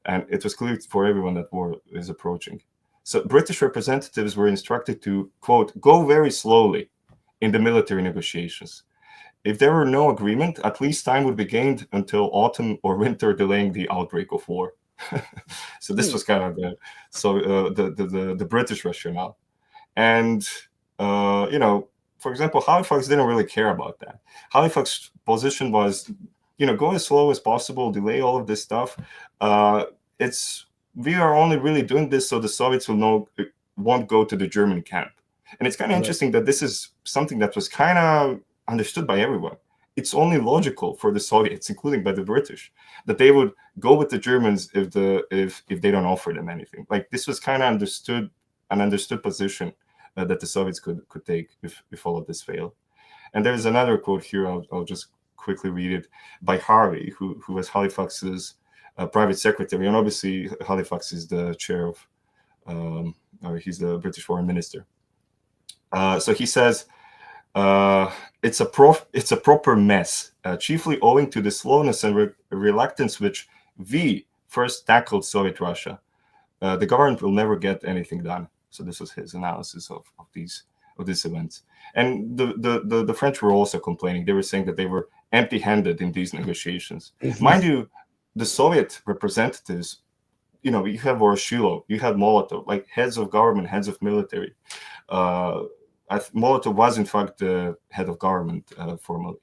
And it was clear for everyone that war is approaching. So British representatives were instructed to, quote, go very slowly in the military negotiations. If there were no agreement, at least time would be gained until autumn or winter, delaying the outbreak of war. So this was kind of the British rationale. And, for example, Halifax didn't really care about that. Halifax's position was, go as slow as possible, delay all of this stuff. We are only really doing this so the Soviets won't go to the German camp. And it's kind of interesting that this is something that was kind of understood by everyone. It's only logical for the Soviets, including by the British, that they would go with the Germans if they don't offer them anything. Like, this was kind of an understood position that the Soviets could take if all of this failed. And there's another quote here. I'll just quickly read it, by Harvey, who was Halifax's private secretary, and obviously Halifax is the chair of, or he's the British foreign minister. So he says, It's a proper mess, chiefly owing to the slowness and reluctance which we first tackled Soviet Russia. The government will never get anything done. So this was his analysis of these events. And the French were also complaining. They were saying that they were empty-handed in these negotiations. Mind you, the Soviet representatives, you know, you have Voroshilov, you had Molotov, like heads of government, heads of military. Molotov was in fact the head of government formally,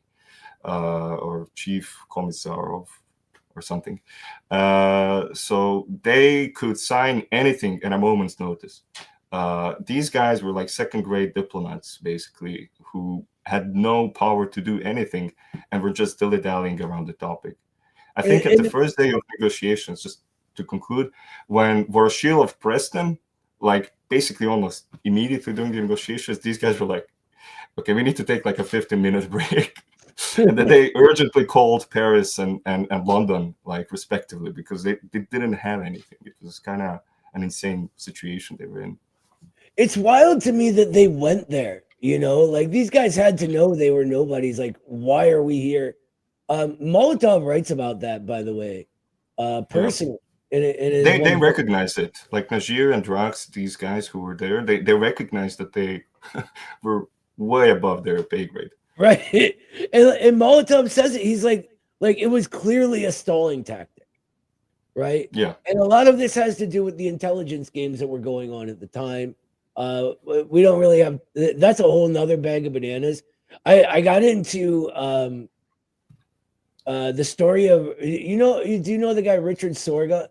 or chief commissar of or something. So they could sign anything at a moment's notice. These guys were like second-grade diplomats, basically, who had no power to do anything and were just dilly-dallying around the topic. I think at the first day of negotiations, just to conclude, when Voroshilov pressed them, like basically almost immediately during the negotiations, these guys were like, okay, we need to take like a 15-minute break. And then they urgently called Paris and London, like respectively, because they didn't have anything. It was kind of an insane situation they were in. It's wild to me that they went there, you know, like these guys had to know they were nobodies. Like, why are we here? Molotov writes about that, by the way, personally. Yeah. They recognized it, like Najir and Drax, these guys who were there, they recognized that they were way above their pay grade. Right. And Molotov says it. He's like it was clearly a stalling tactic. Right. Yeah. And a lot of this has to do with the intelligence games that were going on at the time. We don't really have, that's a whole nother bag of bananas. I got into the story of, do you know the guy Richard Sorga?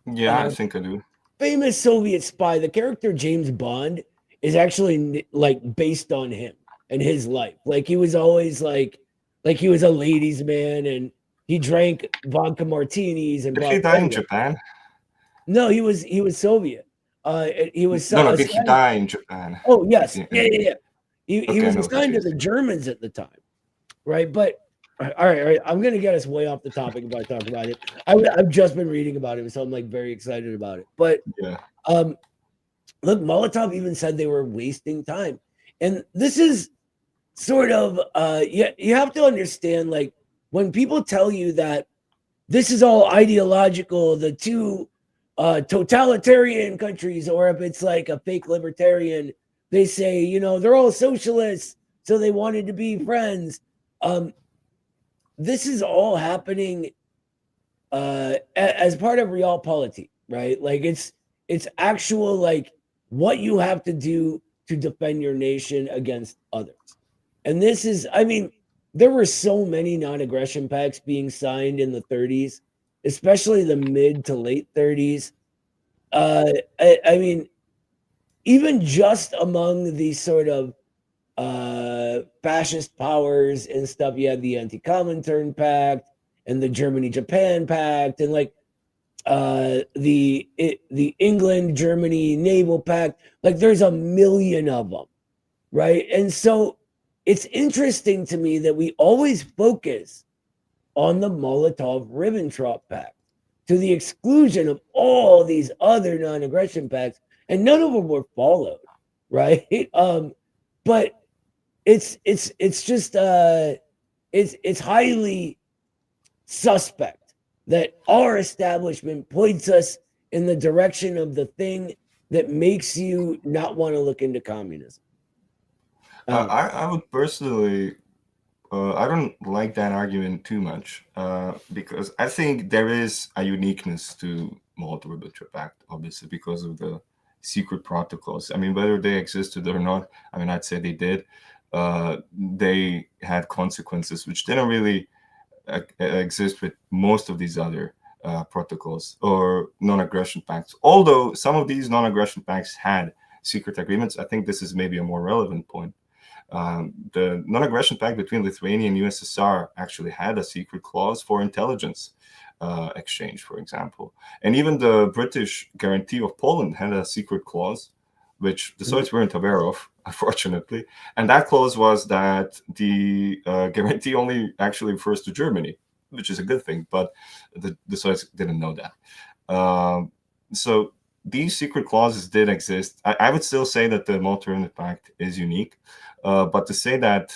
Yeah, I think I do. Famous Soviet spy. The character James Bond is actually like based on him and his life. Like he was always like he was a ladies' man and he drank vodka martinis and. Did he die in Japan? No, he was Soviet. He was no. Did he die in Japan? Oh yes, yeah. He was assigned to the Germans at the time, right? But all right. I'm gonna get us way off the topic if I talk about it. I've just been reading about it, so I'm like very excited about it. But yeah, look, Molotov even said they were wasting time, and this is sort of you have to understand, like when people tell you that this is all ideological, the two totalitarian countries, or if it's like a fake libertarian, they say, you know, they're all socialists, so they wanted to be friends. This is all happening as part of realpolitik, right? Like it's actual, like what you have to do to defend your nation against others. And this is, I mean, there were so many non-aggression pacts being signed in the 30s, especially the mid to late 30s. I mean, even just among these sort of fascist powers and stuff, you had the Anti-Comintern Pact and the Germany-Japan Pact, and like the England-Germany Naval Pact. Like, there's a million of them, right? And so it's interesting to me that we always focus on the Molotov Ribbentrop Pact to the exclusion of all these other non-aggression pacts, and none of them were followed, right? But it's just it's highly suspect that our establishment points us in the direction of the thing that makes you not want to look into communism. I would personally, I don't like that argument too much because I think there is a uniqueness to Molotov Ribbentrop Pact, obviously, because of the secret protocols. I mean, whether they existed or not, I mean, I'd say they did. They had consequences which didn't really exist with most of these other protocols or non-aggression pacts. Although some of these non-aggression pacts had secret agreements, I think this is maybe a more relevant point. The non-aggression pact between Lithuania and USSR actually had a secret clause for intelligence exchange, for example. And even the British guarantee of Poland had a secret clause, which the Soviets weren't aware of, unfortunately. And that clause was that the guarantee only actually refers to Germany, which is a good thing, but the Soviets didn't know that. So these secret clauses did exist. I would still say that the Molotov Pact is unique, but to say that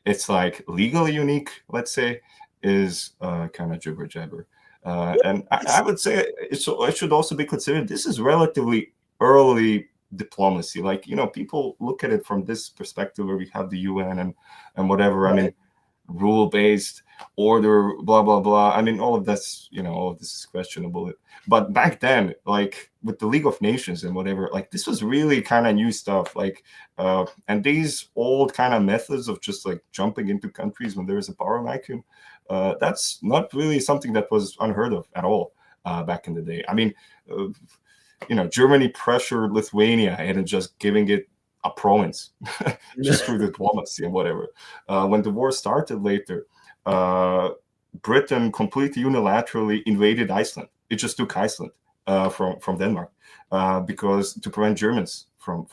it's like legally unique, let's say, is kind of jibber jabber. And I would say it should also be considered this is relatively early diplomacy. Like, you know, people look at it from this perspective where we have the UN and whatever. Right. I mean, rule-based order, blah blah blah. I mean, all of this, you know, all of this is questionable. But back then, like with the League of Nations and whatever, like this was really kind of new stuff. Like, and these old kind of methods of just like jumping into countries when there is a power vacuum, that's not really something that was unheard of at all back in the day. I mean, you know, Germany pressured Lithuania and just giving it a province just through diplomacy and whatever. When the war started later, Britain completely unilaterally invaded Iceland. It just took Iceland from Denmark because to prevent Germans from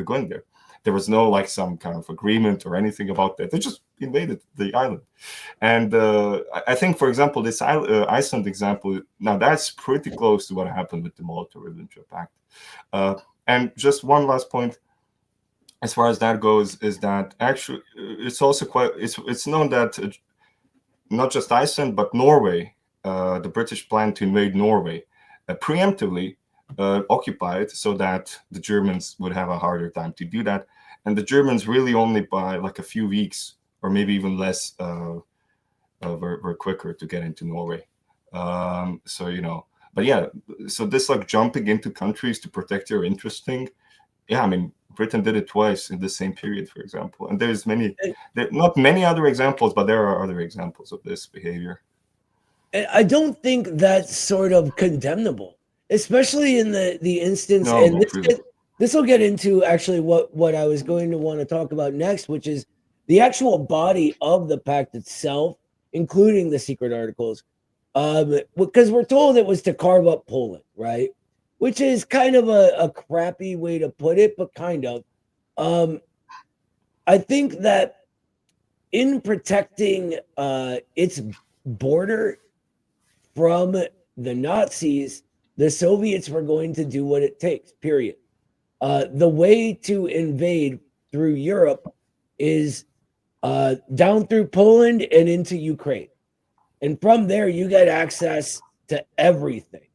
going there. There was no like some kind of agreement or anything about that. They just invaded the island. And I think, for example, this Iceland example, now that's pretty close to what happened with the Molotov Ribbentrop Pact. And just one last point, as far as that goes, is that actually it's also quite, it's known that not just Iceland, but Norway, the British planned to invade Norway, preemptively occupy it so that the Germans would have a harder time to do that. And the Germans really only by like a few weeks or maybe even less were quicker to get into Norway. So, you know, but yeah, so this like jumping into countries to protect your interest thing, yeah, I mean, Britain did it twice in the same period, for example. And there's not many other examples, but there are other examples of this behavior. I don't think that's sort of condemnable, especially in the instance. No, And not really. this will get into actually what I was going to want to talk about next, which is the actual body of the pact itself, including the secret articles. Because we're told it was to carve up Poland, right? Which is kind of a crappy way to put it, but kind of. I think that in protecting its border from the Nazis, the Soviets were going to do what it takes, period. The way to invade through Europe is down through Poland and into Ukraine. And from there, you get access to everything,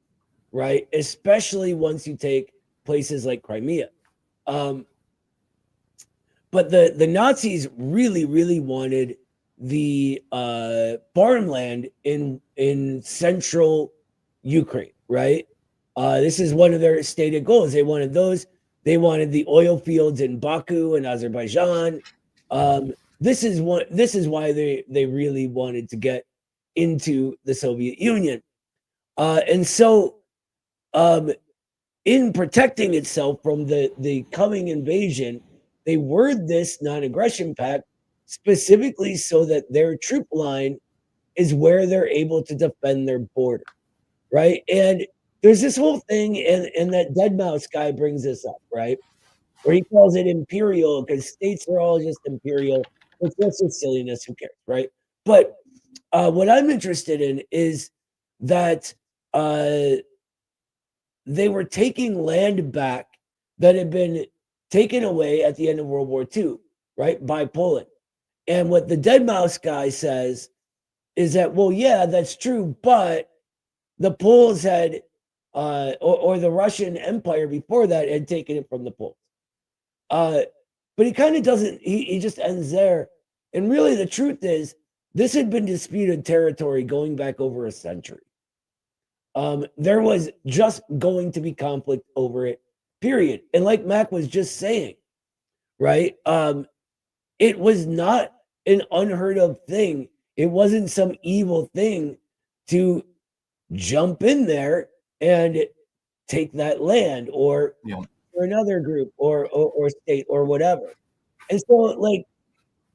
right? Especially once you take places like Crimea. But the Nazis really, really wanted the farmland in central Ukraine, right? This is one of their stated goals. They wanted those. They wanted the oil fields in Baku and Azerbaijan. This is why they really wanted to get into the Soviet Union. And so in protecting itself from the coming invasion, they word this non-aggression pact specifically so that their troop line is where they're able to defend their border, right? And there's this whole thing, and that Dead Mouse guy brings this up, right? Where he calls it imperial because states are all just imperial. It's just a silliness, who cares, right? But what I'm interested in is that they were taking land back that had been taken away at the end of World War II, right, by Poland. And what the Dead Mouse guy says is that, well, yeah, that's true, but the Poles had, or the Russian Empire before that had taken it from the Poles. But he kind of doesn't, he just ends there. And really the truth is, this had been disputed territory going back over a century. There was just going to be conflict over it, period. And like Mac was just saying, right? It was not an unheard of thing. It wasn't some evil thing to jump in there and take that land or another group or state or whatever. And so like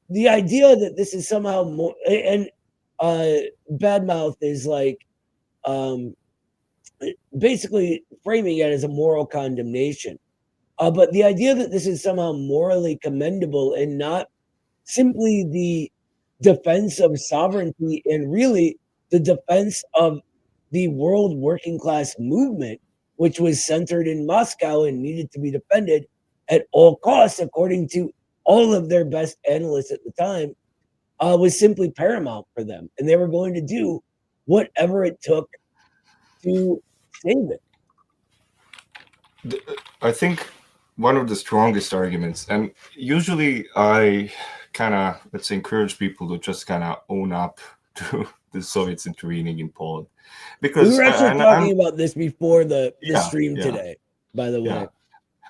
the idea that this is somehow more, and Badmouth is like basically framing it as a moral condemnation. But the idea that this is somehow morally commendable and not simply the defense of sovereignty, and really the defense of the world working class movement which was centered in Moscow and needed to be defended at all costs, according to all of their best analysts at the time, was simply paramount for them. And they were going to do whatever it took to save it. I think one of the strongest arguments, and usually I kind of, let's say, encourage people to just kind of own up to the Soviets intervening in Poland. Because we were actually talking about this before the stream today, by the way. Yeah.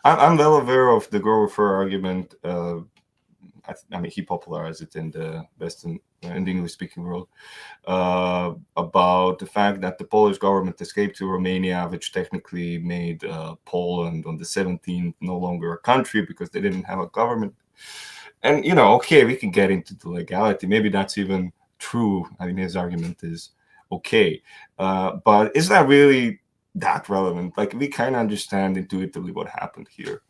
I'm well aware of the Grover argument. I mean, he popularized it in the Western, in the English-speaking world, about the fact that the Polish government escaped to Romania, which technically made Poland on the 17th no longer a country because they didn't have a government. And, you know, okay, we can get into the legality. Maybe that's even true. I mean, his argument is okay. But is that really that relevant? Like, we kind of understand intuitively what happened here.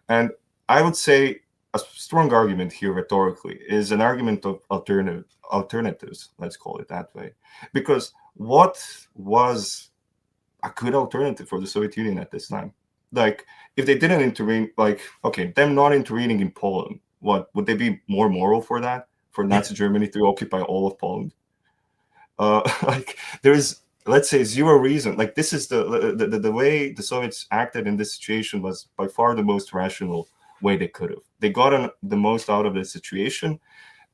And I would say a strong argument here rhetorically is an argument of alternatives, let's call it that way. Because what was a good alternative for the Soviet Union at this time? Like, if they didn't intervene, like, okay, them not intervening in Poland, what would they be more moral for that? For Nazi Germany to occupy all of Poland? Like, there is, let's say, zero reason. Like, this is the way the Soviets acted in this situation was by far the most rational way they could have. They got the most out of the situation,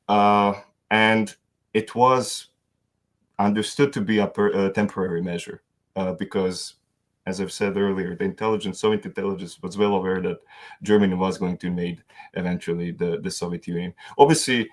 and it was understood to be a temporary measure because, as I've said earlier, the Soviet intelligence was well aware that Germany was going to invade eventually the Soviet Union. Obviously,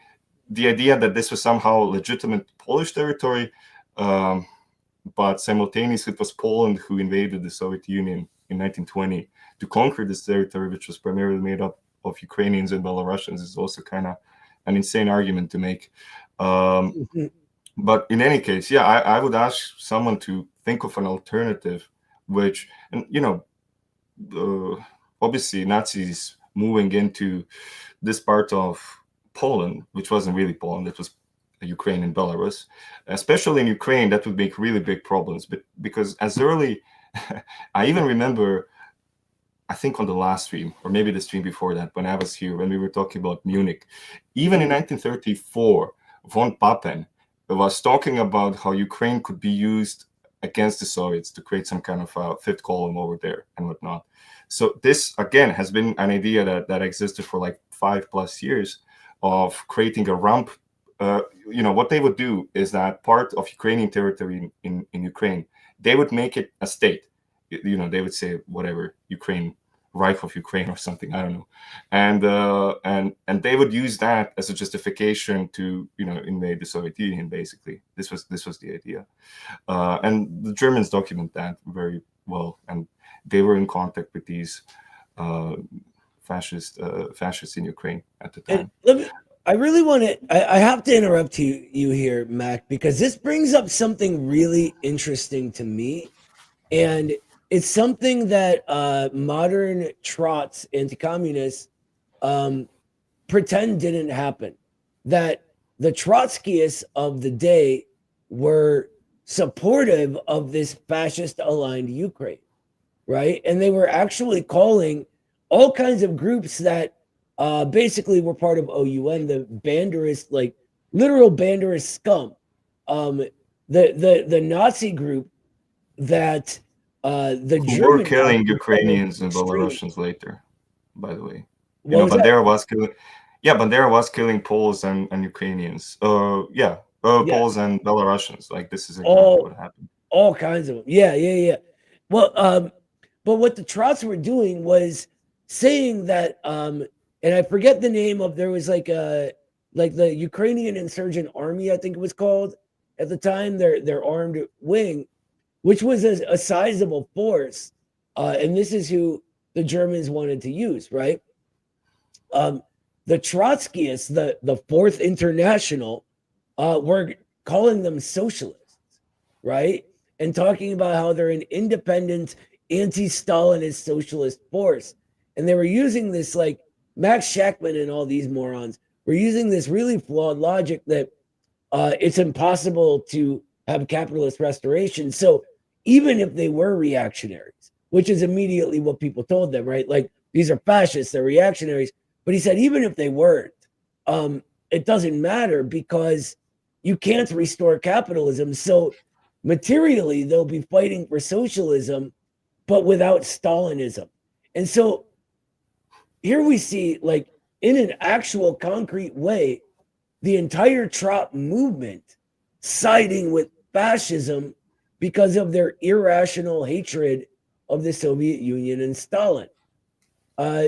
the idea that this was somehow legitimate Polish territory, but simultaneously it was Poland who invaded the Soviet Union in 1920 to conquer this territory, which was primarily made up of Ukrainians and Belarusians, is also kind of an insane argument to make. But in any case, yeah, I would ask someone to think of an alternative, which, and you know, obviously Nazis moving into this part of Poland, which wasn't really Poland, it was Ukraine and Belarus, especially in Ukraine, that would make really big problems. But because as early, I even remember, I think on the last stream, or maybe the stream before that, when I was here, when we were talking about Munich, even in 1934, von Papen was talking about how Ukraine could be used against the Soviets to create some kind of a fifth column over there and whatnot. So this, again, has been an idea that existed for like 5+ years of creating a rump. You know, what they would do is that part of Ukrainian territory in Ukraine, they would make it a state. You know, they would say whatever, Ukraine, Reich of Ukraine or something, I don't know, and they would use that as a justification to, you know, invade the Soviet Union. Basically, this was the idea, and the Germans document that very well, and they were in contact with these fascists in Ukraine at the time. I really want to. I have to interrupt you here, Mac, because this brings up something really interesting to me, and it's something that modern trots, anti-communists, pretend didn't happen. That the Trotskyists of the day were supportive of this fascist-aligned Ukraine, right? And they were actually calling all kinds of groups that basically were part of OUN, the Banderist, like literal Banderist scum, the Nazi group that the who were killing Ukrainians and Belarusians later, by the way. You know, Bandera was killing. Yeah, Bandera was killing Poles and Ukrainians. Poles and Belarusians. Like, this is exactly what happened. All kinds of them. Yeah. Well, but what the Trots were doing was saying that, and I forget the name of, there was like the Ukrainian Insurgent Army, I think it was called at the time, their armed wing, which was a sizable force, and this is who the Germans wanted to use, right? The Trotskyists, the Fourth International, were calling them socialists, right? And talking about how they're an independent, anti-Stalinist socialist force. And they were using this, like, Max Shachtman and all these morons were using this really flawed logic that it's impossible to have capitalist restoration. So even if they were reactionaries, which is immediately what people told them, right? Like, these are fascists, they're reactionaries. But he said, even if they weren't, it doesn't matter because you can't restore capitalism. So materially, they'll be fighting for socialism, but without Stalinism. And so here we see, like, in an actual concrete way, the entire Trot movement siding with fascism because of their irrational hatred of the Soviet Union and Stalin.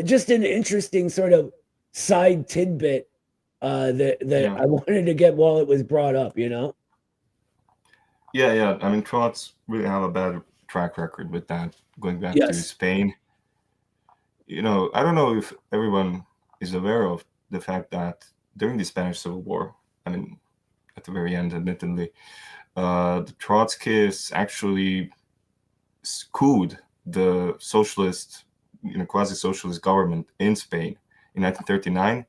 Just an interesting sort of side tidbit that Yeah. I wanted to get while it was brought up, you know? Yeah. I mean, Trots really have a bad track record with that. Going back to Yes. Spain, I don't know if everyone is aware of the fact that during the Spanish Civil War, I mean, at the very end, admittedly, the Trotskyists actually couped the socialist, quasi-socialist government in Spain in 1939,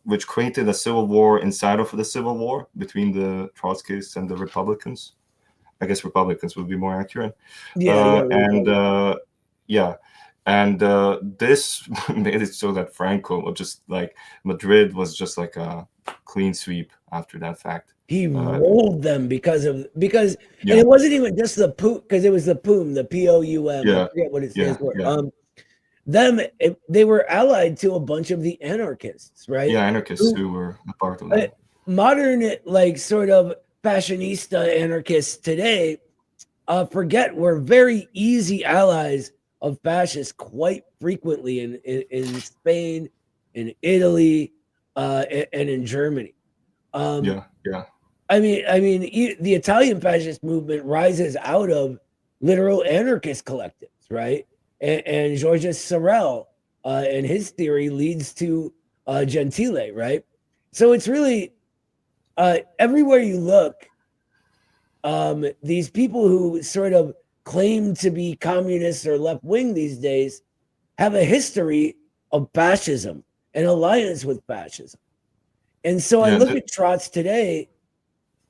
which created a civil war inside of the civil war between the Trotskyists and the Republicans. I guess Republicans would be more accurate. And this made it so that Franco, or just like Madrid, was just like a clean sweep after that fact. He rolled them because and Yeah. it wasn't even just the POUM, because it was the POUM, the POUM. Yeah. I forget what it stands for. Yeah. They were allied to a bunch of the anarchists, right? Yeah, anarchists who were a part of that. Modern, like, sort of fashionista anarchists today forget we're very easy allies of fascists quite frequently in Spain, in Italy, and in Germany. Yeah. I mean, the Italian fascist movement rises out of literal anarchist collectives, right? And Georges Sorel and his theory leads to Gentile, right? So it's really everywhere you look, these people who sort of claim to be communists or left wing these days have a history of fascism and alliance with fascism. And so I look at Trots today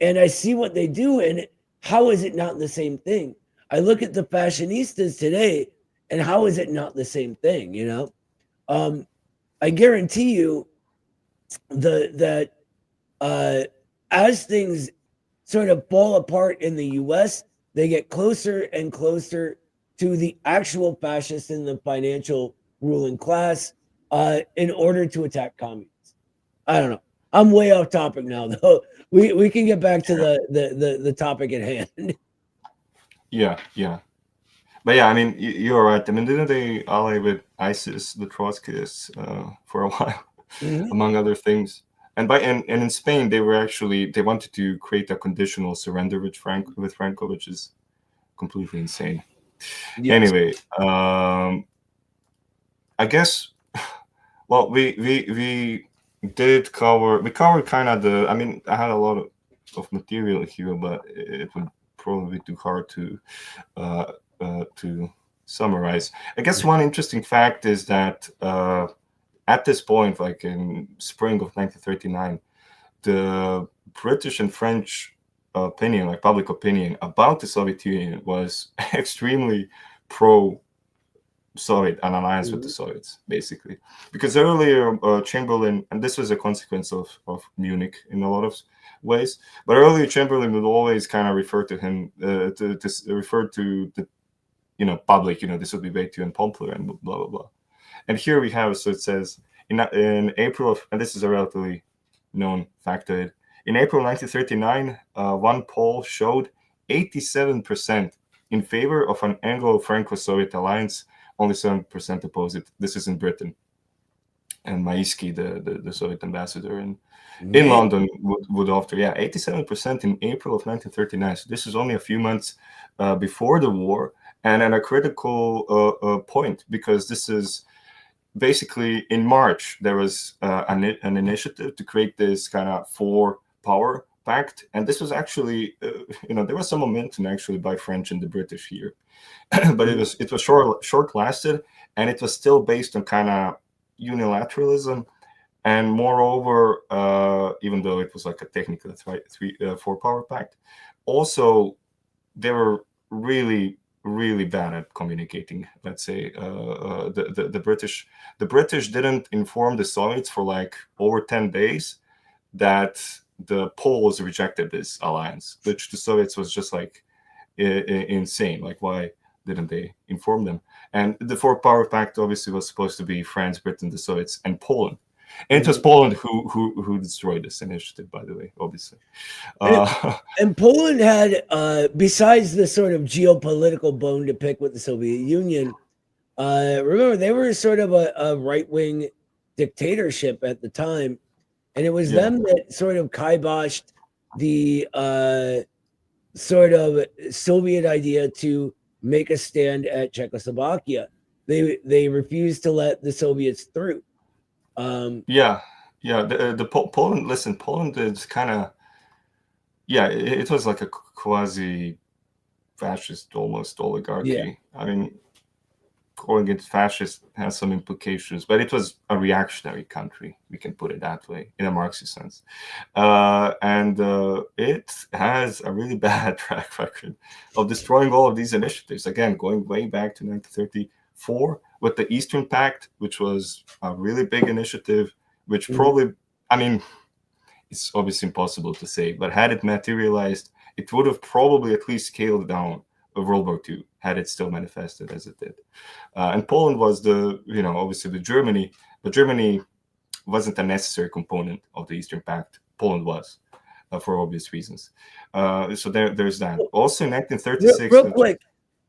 and I see what they do, and how is it not the same thing? I look at the fashionistas today, and how is it not the same thing? I guarantee you that as things sort of fall apart in the US, they get closer and closer to the actual fascists in the financial ruling class in order to attack communists. I don't know. I'm way off topic now, though. We can get back to the topic at hand. Yeah. But yeah, I mean, you're right. I mean, didn't they ally with ISIS, the Trotskyists, for a while, among other things? And in Spain, they wanted to create a conditional surrender with Franco, which is completely insane. Yes. Anyway, I guess, well, we covered kind of I mean, I had a lot of material here, but it would probably be too hard to summarize. I guess one interesting fact is that at this point, like in spring of 1939, the British and French opinion, like public opinion about the Soviet Union, was extremely pro-Soviet, an alliance with the Soviets, basically. Because earlier Chamberlain, and this was a consequence of Munich in a lot of ways, but earlier Chamberlain would always kind of refer to him, to refer to the, public, this would be way too unpopular and blah, blah, blah. And here we have, so it says, in April of, and this is a relatively known fact, in April 1939, one poll showed 87% in favor of an Anglo-Franco-Soviet alliance, only 7% opposed it. This is in Britain. And Maisky, the Soviet ambassador in London, would offer, 87% in April of 1939. So this is only a few months before the war, and at a critical point, because this is basically in March, there was an initiative to create this kind of four-power pact, and this was actually, there was some momentum actually by French and the British here, but it was short-lasted, and it was still based on kind of unilateralism, and moreover, even though it was like a technical four-power pact, also they were really really bad at communicating. Let's say the British didn't inform the Soviets for like over 10 days that the Poles rejected this alliance, which the Soviets was just like insane. Like, why didn't they inform them? And the four power pact obviously was supposed to be France, Britain, the Soviets, and Poland. And it was Poland who destroyed this initiative, by the way, obviously. And Poland had, besides the sort of geopolitical bone to pick with the Soviet Union, remember they were sort of a right-wing dictatorship at the time, and it was them that sort of kiboshed the sort of Soviet idea to make a stand at Czechoslovakia. They refused to let the Soviets through. Poland. Listen, Poland is kind of it was like a quasi-fascist, almost oligarchy. Yeah. I mean, calling it fascist has some implications, but it was a reactionary country. We can put it that way in a Marxist sense, and it has a really bad track record of destroying all of these initiatives. Again, going way back to 1934 with the Eastern Pact, which was a really big initiative, which probably, I mean, it's obviously impossible to say, but had it materialized, it would have probably at least scaled down World War II, had it still manifested as it did. And Poland was obviously the Germany, but Germany wasn't a necessary component of the Eastern Pact. Poland was, for obvious reasons. So there's that. Also in 1936...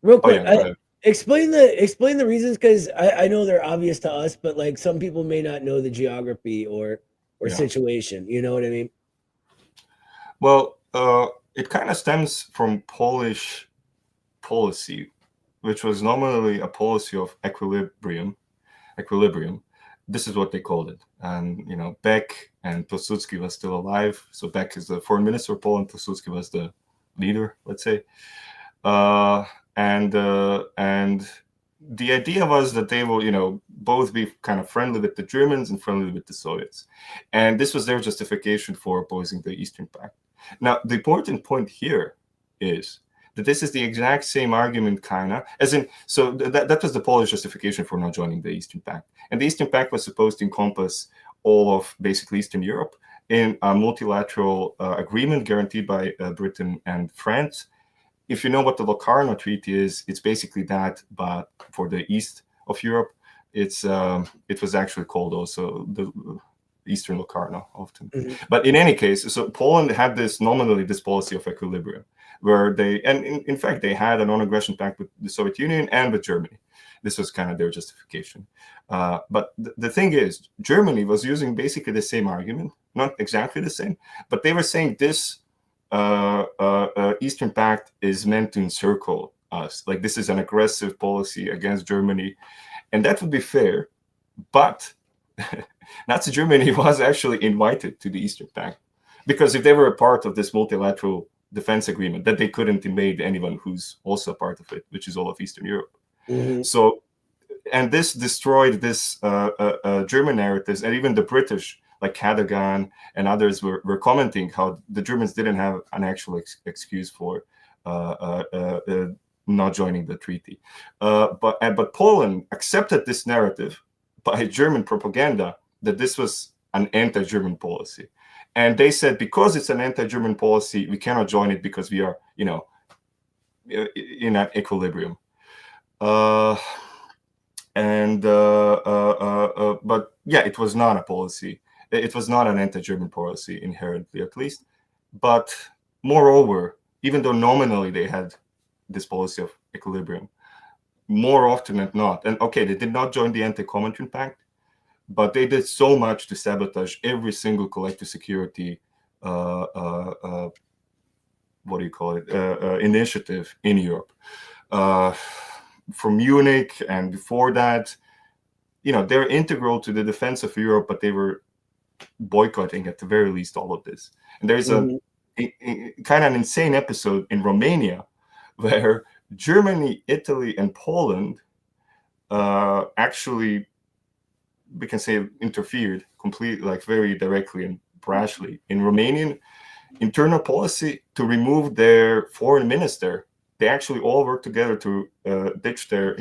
Real quick. Explain the reasons, because I know they're obvious to us, but like some people may not know the geography or situation. You know what I mean? Well, it kind of stems from Polish policy, which was nominally a policy of equilibrium. This is what they called it. And Beck and Pilsudski was still alive. So Beck is the foreign minister of Poland. Pilsudski was the leader, let's say. And the idea was that they will, both be kind of friendly with the Germans and friendly with the Soviets. And this was their justification for opposing the Eastern Pact. Now, the important point here is that this is the exact same argument, so that was the Polish justification for not joining the Eastern Pact. And the Eastern Pact was supposed to encompass all of basically Eastern Europe in a multilateral agreement guaranteed by Britain and France. If you know what the Locarno Treaty is, it's basically that, but for the east of Europe, it was actually called also the Eastern Locarno often. But in any case, so Poland had nominally this policy of equilibrium, where in fact, they had a non-aggression pact with the Soviet Union and with Germany. This was kind of their justification. But the thing is, Germany was using basically the same argument, not exactly the same, but they were saying this Eastern Pact is meant to encircle us. Like, this is an aggressive policy against Germany. And that would be fair, but Nazi Germany was actually invited to the Eastern Pact, because if they were a part of this multilateral defense agreement, that they couldn't invade anyone who's also a part of it, which is all of Eastern Europe. So, and this destroyed this German narratives, and even the British, like Cadogan and others, were commenting how the Germans didn't have an actual excuse for not joining the treaty. But Poland accepted this narrative by German propaganda that this was an anti-German policy. And they said, because it's an anti-German policy, we cannot join it because we are, in an equilibrium. But yeah, it was not a policy. It was not an anti-German policy inherently, at least. But moreover, even though nominally they had this policy of equilibrium, more often than not, and okay, they did not join the Anti-Comintern Pact, but they did so much to sabotage every single collective security, initiative in Europe. From Munich and before that, they're integral to the defense of Europe, but they were boycotting at the very least all of this. And there's a kind of an insane episode in Romania where Germany, Italy, and Poland actually, we can say, interfered completely, like very directly and brashly in Romanian internal policy to remove their foreign minister they actually all worked together to ditch their,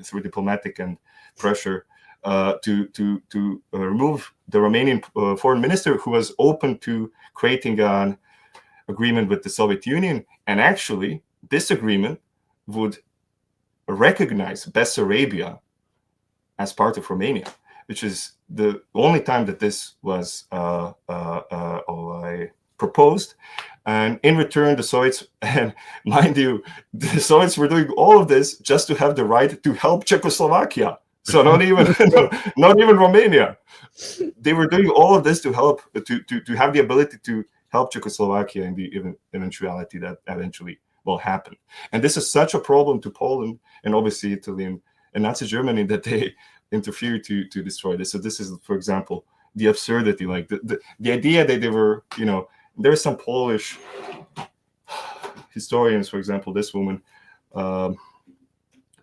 through diplomatic and pressure, to remove the Romanian foreign minister, who was open to creating an agreement with the Soviet Union. And actually, this agreement would recognize Bessarabia as part of Romania, which is the only time that this was proposed. And in return, the Soviets, and mind you, the Soviets were doing all of this just to have the right to help Czechoslovakia. So not even not even Romania. They were doing all of this to help, to have the ability to help Czechoslovakia in the eventuality that eventually will happen. And this is such a problem to Poland and obviously Italy and Nazi Germany that they interfere to destroy this. So this is, for example, the absurdity, like the idea that they were, there are some Polish historians, for example, this woman,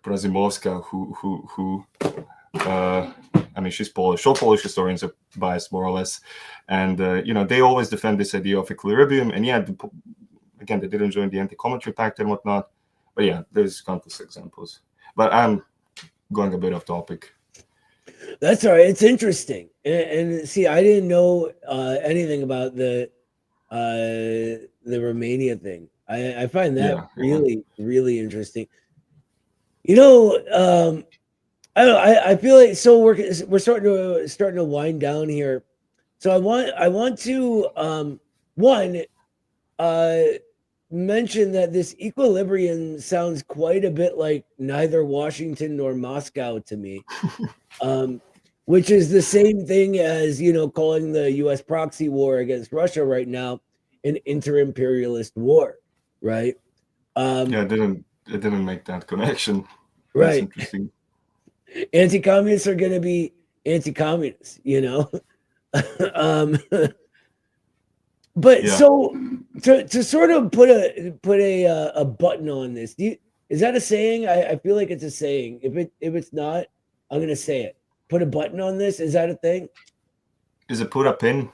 Brazimowska, who I mean, she's Polish. All Polish historians are biased, more or less, and they always defend this idea of equilibrium. And yeah, again, they didn't join the Anti-Commentary Pact and whatnot. But yeah, there's countless examples. But I'm going a bit off topic. That's all right. It's interesting, and see, I didn't know anything about the Romania thing. I find that really interesting. I don't know, I feel like, so we're starting to wind down here. So I want to mention that this equilibrium sounds quite a bit like neither Washington nor Moscow to me. Which is the same thing as, calling the US proxy war against Russia right now an inter-imperialist war, right? Yeah, it didn't make that connection. Right. That's interesting. Anti-communists are going to be anti-communists, But Yeah. so to sort of put a button on this, is that a saying? I feel like it's a saying. If it's not, I'm going to say it. Put a button on this. Is that a thing? Is it put a pin?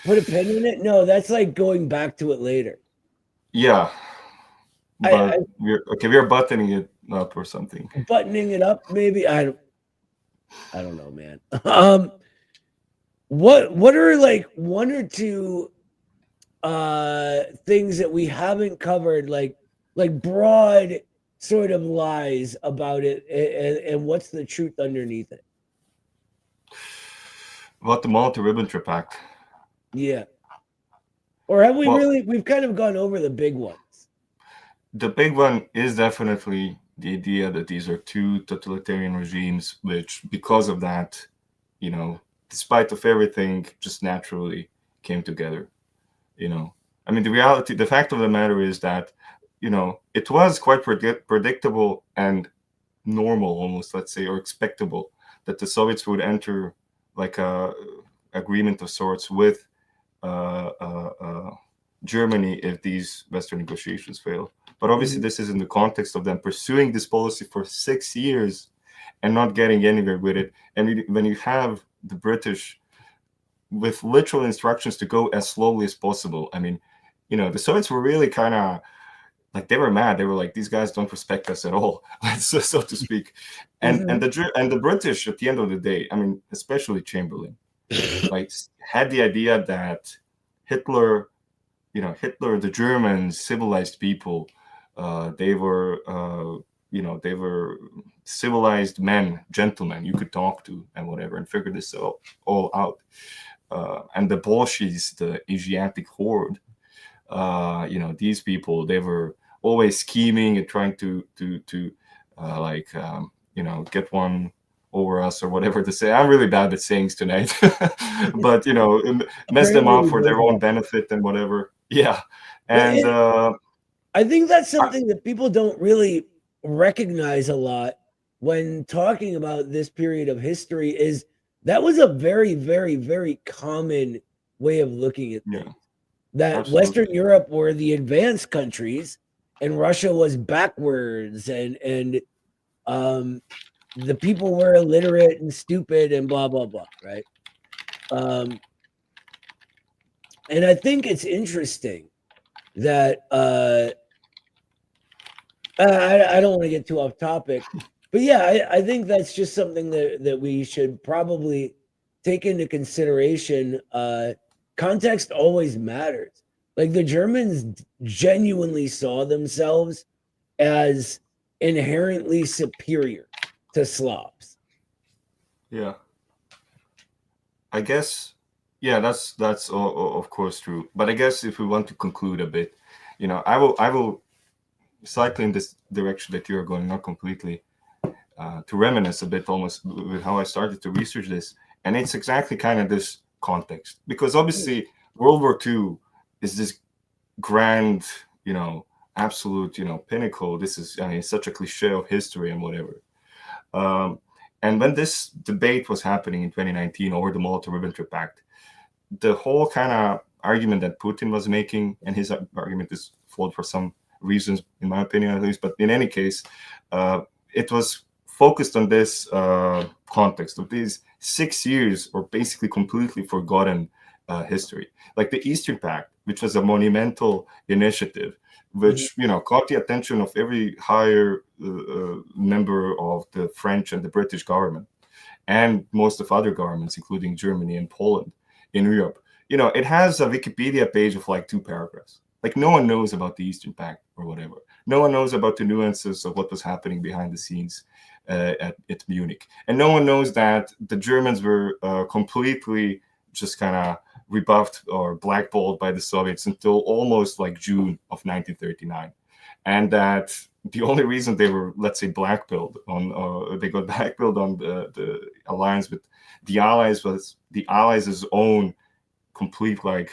Put a pin in it? No, that's like going back to it later. Yeah. But we're buttoning it up or something. Buttoning it up, maybe. I don't know, man. What are like one or two things that we haven't covered, like broad sort of lies about it, and what's the truth underneath it? About the Molotov Ribbentrop Pact. Yeah. Or have we we've kind of gone over the big ones? The big one is definitely the idea that these are two totalitarian regimes, which, because of that, despite of everything, just naturally came together. I mean, the fact of the matter is that, it was quite predictable and normal, almost, let's say, or expectable, that the Soviets would enter like a agreement of sorts with Germany if these Western negotiations fail. But obviously, this is in the context of them pursuing this policy for 6 years and not getting anywhere with it. And when you have the British with literal instructions to go as slowly as possible, I mean, the Soviets were really kind of like, they were mad. They were like, these guys don't respect us at all, so to speak. And the British, at the end of the day, I mean, especially Chamberlain, like, had the idea that Hitler, the Germans, civilized people, they were civilized men, gentlemen you could talk to and whatever, and figure this all out. And the Bolsheviks, the Asiatic horde, these people, they were always scheming and trying to get one over us or whatever to say. I'm really bad at sayings tonight, but mess them up for their own benefit and whatever. Yeah. And I think that's something that people don't really recognize a lot when talking about this period of history, is that was a very, very, very common way of looking at things. That Absolutely. Western Europe were the advanced countries and Russia was backwards, and the people were illiterate and stupid and blah, blah, blah, right? And I think it's interesting that I don't want to get too off topic, but yeah, I think that's just something that we should probably take into consideration. Context always matters. Like the Germans genuinely saw themselves as inherently superior to Slavs. Yeah. I guess, yeah, that's of course true. But I guess if we want to conclude a bit, I will cycle in this direction that you're going, not completely, to reminisce a bit almost with how I started to research this. And it's exactly kind of this context, because obviously World War II is this grand, absolute, pinnacle. This is, I mean, such a cliche of history and whatever. And when this debate was happening in 2019 over the Molotov Ribbentrop Pact, the whole kind of argument that Putin was making, and his argument is flawed for some reasons, in my opinion at least, but in any case, it was focused on this context of these 6 years or basically completely forgotten history. Like the Eastern Pact, which was a monumental initiative, which caught the attention of every higher member of the French and the British government, and most of other governments, including Germany and Poland in Europe. It has a Wikipedia page of like 2 paragraphs. Like no one knows about the Eastern Pact or whatever. No one knows about the nuances of what was happening behind the scenes at Munich. And no one knows that the Germans were completely just kind of rebuffed or blackballed by the Soviets until almost like June of 1939. And that the only reason they were, let's say, blackballed on, they got blackballed on the alliance with the Allies was the Allies' own complete like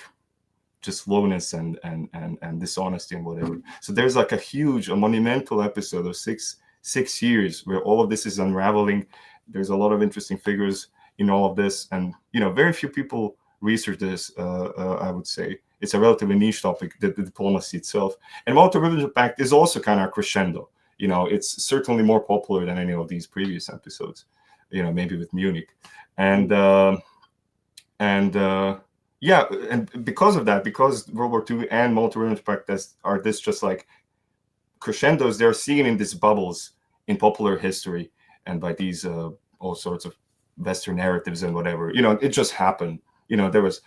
just slowness and dishonesty and whatever. So there's like a monumental episode of six years where all of this is unraveling. There's a lot of interesting figures in all of this, and very few people research this. I would say it's a relatively niche topic, the diplomacy itself. And Molotov Ribbentrop Pact is also kind of crescendo. It's certainly more popular than any of these previous episodes. Maybe with Munich, and because of that, because World War II and Molotov Ribbentrop Pact are this just like crescendos, they're seen in these bubbles in popular history and by these all sorts of Western narratives and whatever. It just happened. There was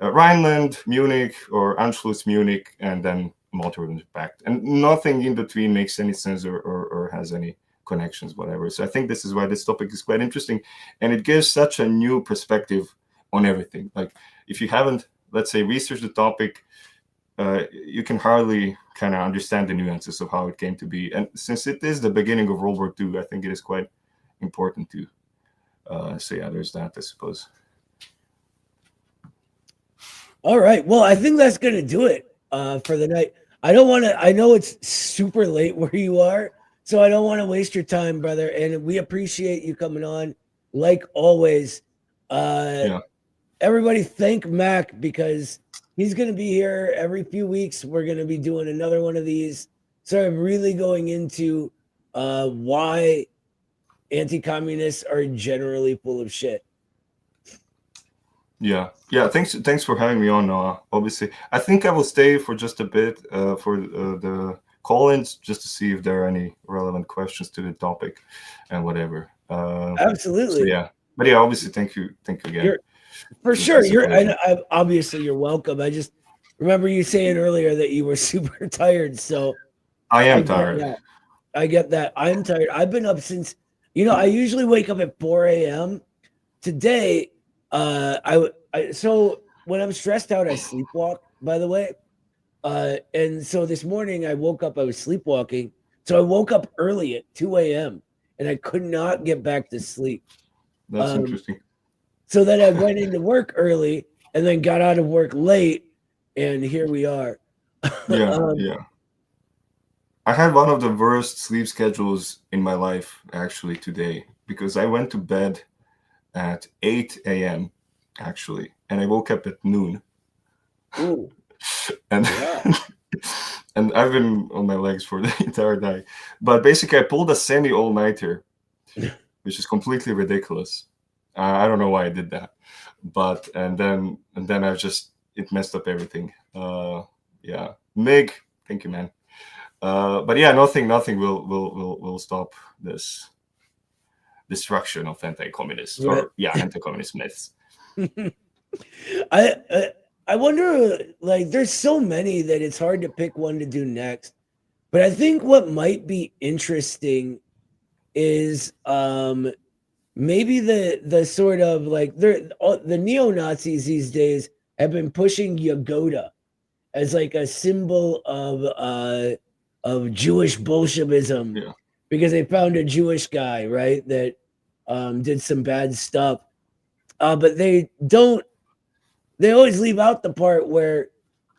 Rhineland, Munich, or Anschluss Munich, and then Molotov Ribbentrop Pact, and nothing in between makes any sense or has any connections, whatever. So I think this is why this topic is quite interesting, and it gives such a new perspective on everything. Like if you haven't, let's say, researched the topic, you can hardly kind of understand the nuances of how it came to be. And since it is the beginning of World War II, I think it is quite important to so yeah, there's that, I suppose. All right. Well, I think that's going to do it for the night. I know it's super late where you are, so I don't want to waste your time, brother. And we appreciate you coming on, like always. Everybody thank Mac, because he's going to be here every few weeks. We're going to be doing another one of these. So I'm really going into why anti-communists are generally full of shit. Yeah. Thanks for having me on, Noah. Obviously, I think I will stay for just a bit for the call-ins, just to see if there are any relevant questions to the topic and whatever. Absolutely. So yeah, but yeah, obviously, thank you again. For sure. Obviously you're welcome. I just remember you saying earlier that you were super tired. So I am tired. I get that. I'm tired. I've been up since, I usually wake up at 4 a.m. Today, so when I'm stressed out, I sleepwalk, by the way. And so this morning I woke up, I was sleepwalking. So I woke up early at 2 a.m. and I could not get back to sleep. That's interesting. So then I went into work early and then got out of work late, and here we are. Yeah. I had one of the worst sleep schedules in my life actually today, because I went to bed at 8 a.m. actually, and I woke up at noon. Ooh. And and I've been on my legs for the entire day. But basically I pulled a semi all-nighter, which is completely ridiculous. I don't know why I did that, but and then it messed up everything. Yeah, Mig, thank you, man. But yeah, nothing will stop this destruction of anti-communist anti-communist myths. I wonder, like, there's so many that it's hard to pick one to do next. But I think what might be interesting is maybe the sort of like the neo-Nazis these days have been pushing Yagoda as like a symbol of Jewish Bolshevism Yeah. because they found a Jewish guy, right, that did some bad stuff. But they always leave out the part where,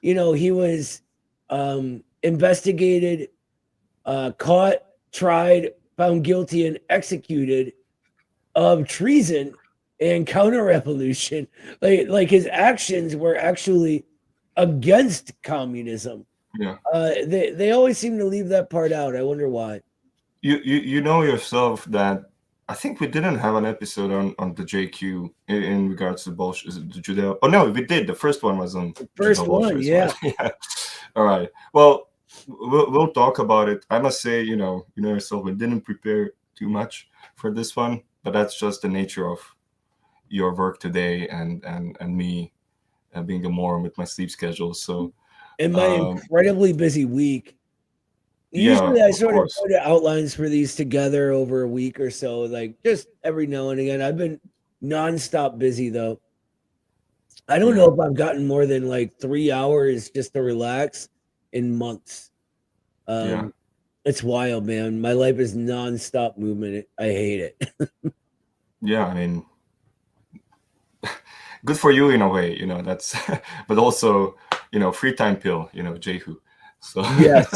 you know, he was investigated, caught, tried, found guilty, and executed of treason and counter-revolution. Like his actions were actually against communism. Yeah. They always seem to leave that part out. I wonder why. You know yourself that I think we didn't have an episode on the JQ in regards to Bolshevism, the Judeo. Oh no, we did. The first one was on the first one, yeah. Yeah. All right. Well, we'll talk about it. I must say, you know yourself, we didn't prepare too much for this one, but that's just the nature of your work today and me being a moron with my sleep schedule. So in my incredibly busy week. Usually I sort of put outlines for these together over a week or so, like just every now and again. I've been nonstop busy though. I don't know if I've gotten more than like 3 hours just to relax in months. It's wild, man. My life is nonstop movement. I hate it. Yeah, I mean, good for you in a way, you know, that's, but also, you know, free time pill, you know, Jehu. So yes.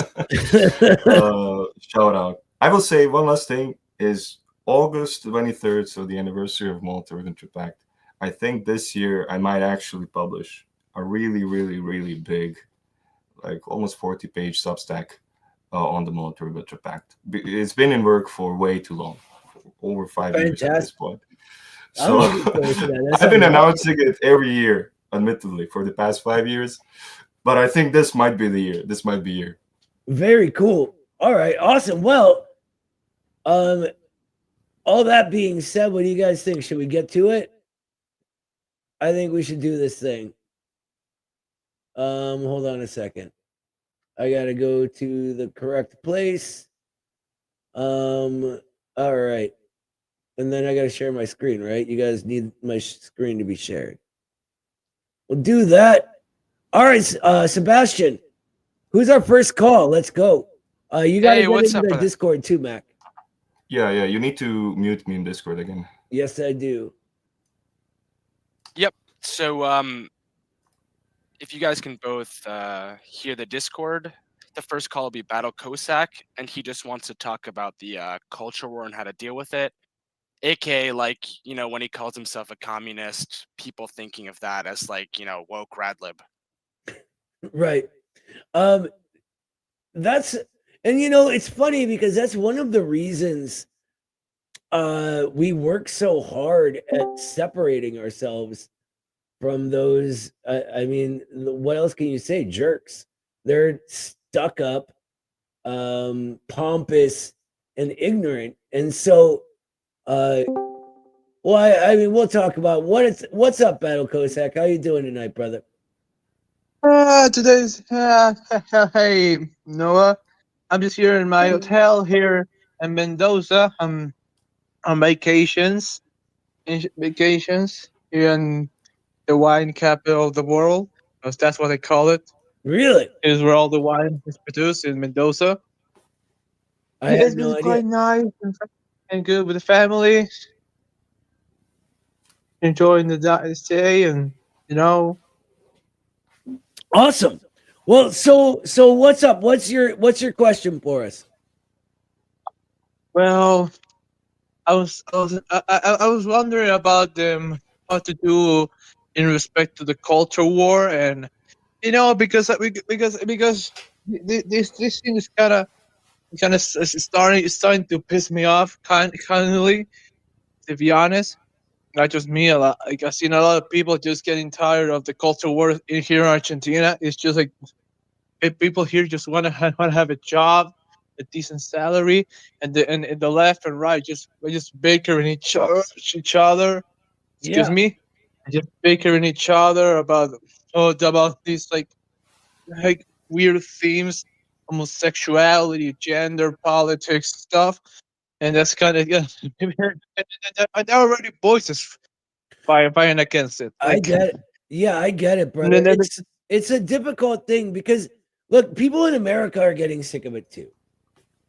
Shout out. I will say one last thing is August 23rd, so the anniversary of Molotov Ribbentrop Act. I think this year I might actually publish a really, really, really big, like almost 40-page Substack on the Molotov Ribbentrop Act. It's been in work for way too long, for over 5 years at this point. So I've been announcing it every year, admittedly, for the past 5 years. But I think this might be the year. This might be year. Very cool. All right, awesome. Well, all that being said, what do you guys think? Should we get to it? I think we should do this thing. Hold on a second. I gotta go to the correct place. All right. And then I gotta share my screen, right? You guys need my screen to be shared. We'll do that. All right, Sebastian, who's our first call? Let's go. You got to get into the Discord too, Mac. Yeah. You need to mute me in Discord again. Yes, I do. Yep. So, if you guys can both hear the Discord, the first call will be Battle Cossack, and he just wants to talk about the culture war and how to deal with it. AKA, like, you know, when he calls himself a communist, people thinking of that as like, you know, woke radlib. Right. That's, and you know, it's funny because that's one of the reasons we work so hard at separating ourselves from those. I mean, what else can you say? Jerks. They're stuck up, pompous, and ignorant. And so, well, I mean, we'll talk about what's up, Battle Cossack. How you doing tonight, brother? Today's hey Noah, I'm just here in my hotel here in Mendoza. I'm on vacations here in the wine capital of the world, because that's what they call it. Really? Is where all the wine is produced, in Mendoza. It's been quite nice and good with the family, enjoying the stay, and you know. Awesome. Well, so what's up? What's your question for us? Well, I was wondering about what to do in respect to the culture war, and you know, because this thing is kind of starting to piss me off kindly, to be honest. Not just me, a lot. Like, I've seen a lot of people just getting tired of the culture war in here in Argentina. It's just like people here just want to have a job, a decent salary, and the left and right just bickering each other. Excuse Yeah, me, just bickering each other about these like weird themes, homosexuality, gender, politics stuff, and that's kind of yeah. And they're already voices fighting against it. I Like, get it. Yeah, I get it, and brother. then It's a difficult thing because look, people in America are getting sick of it too.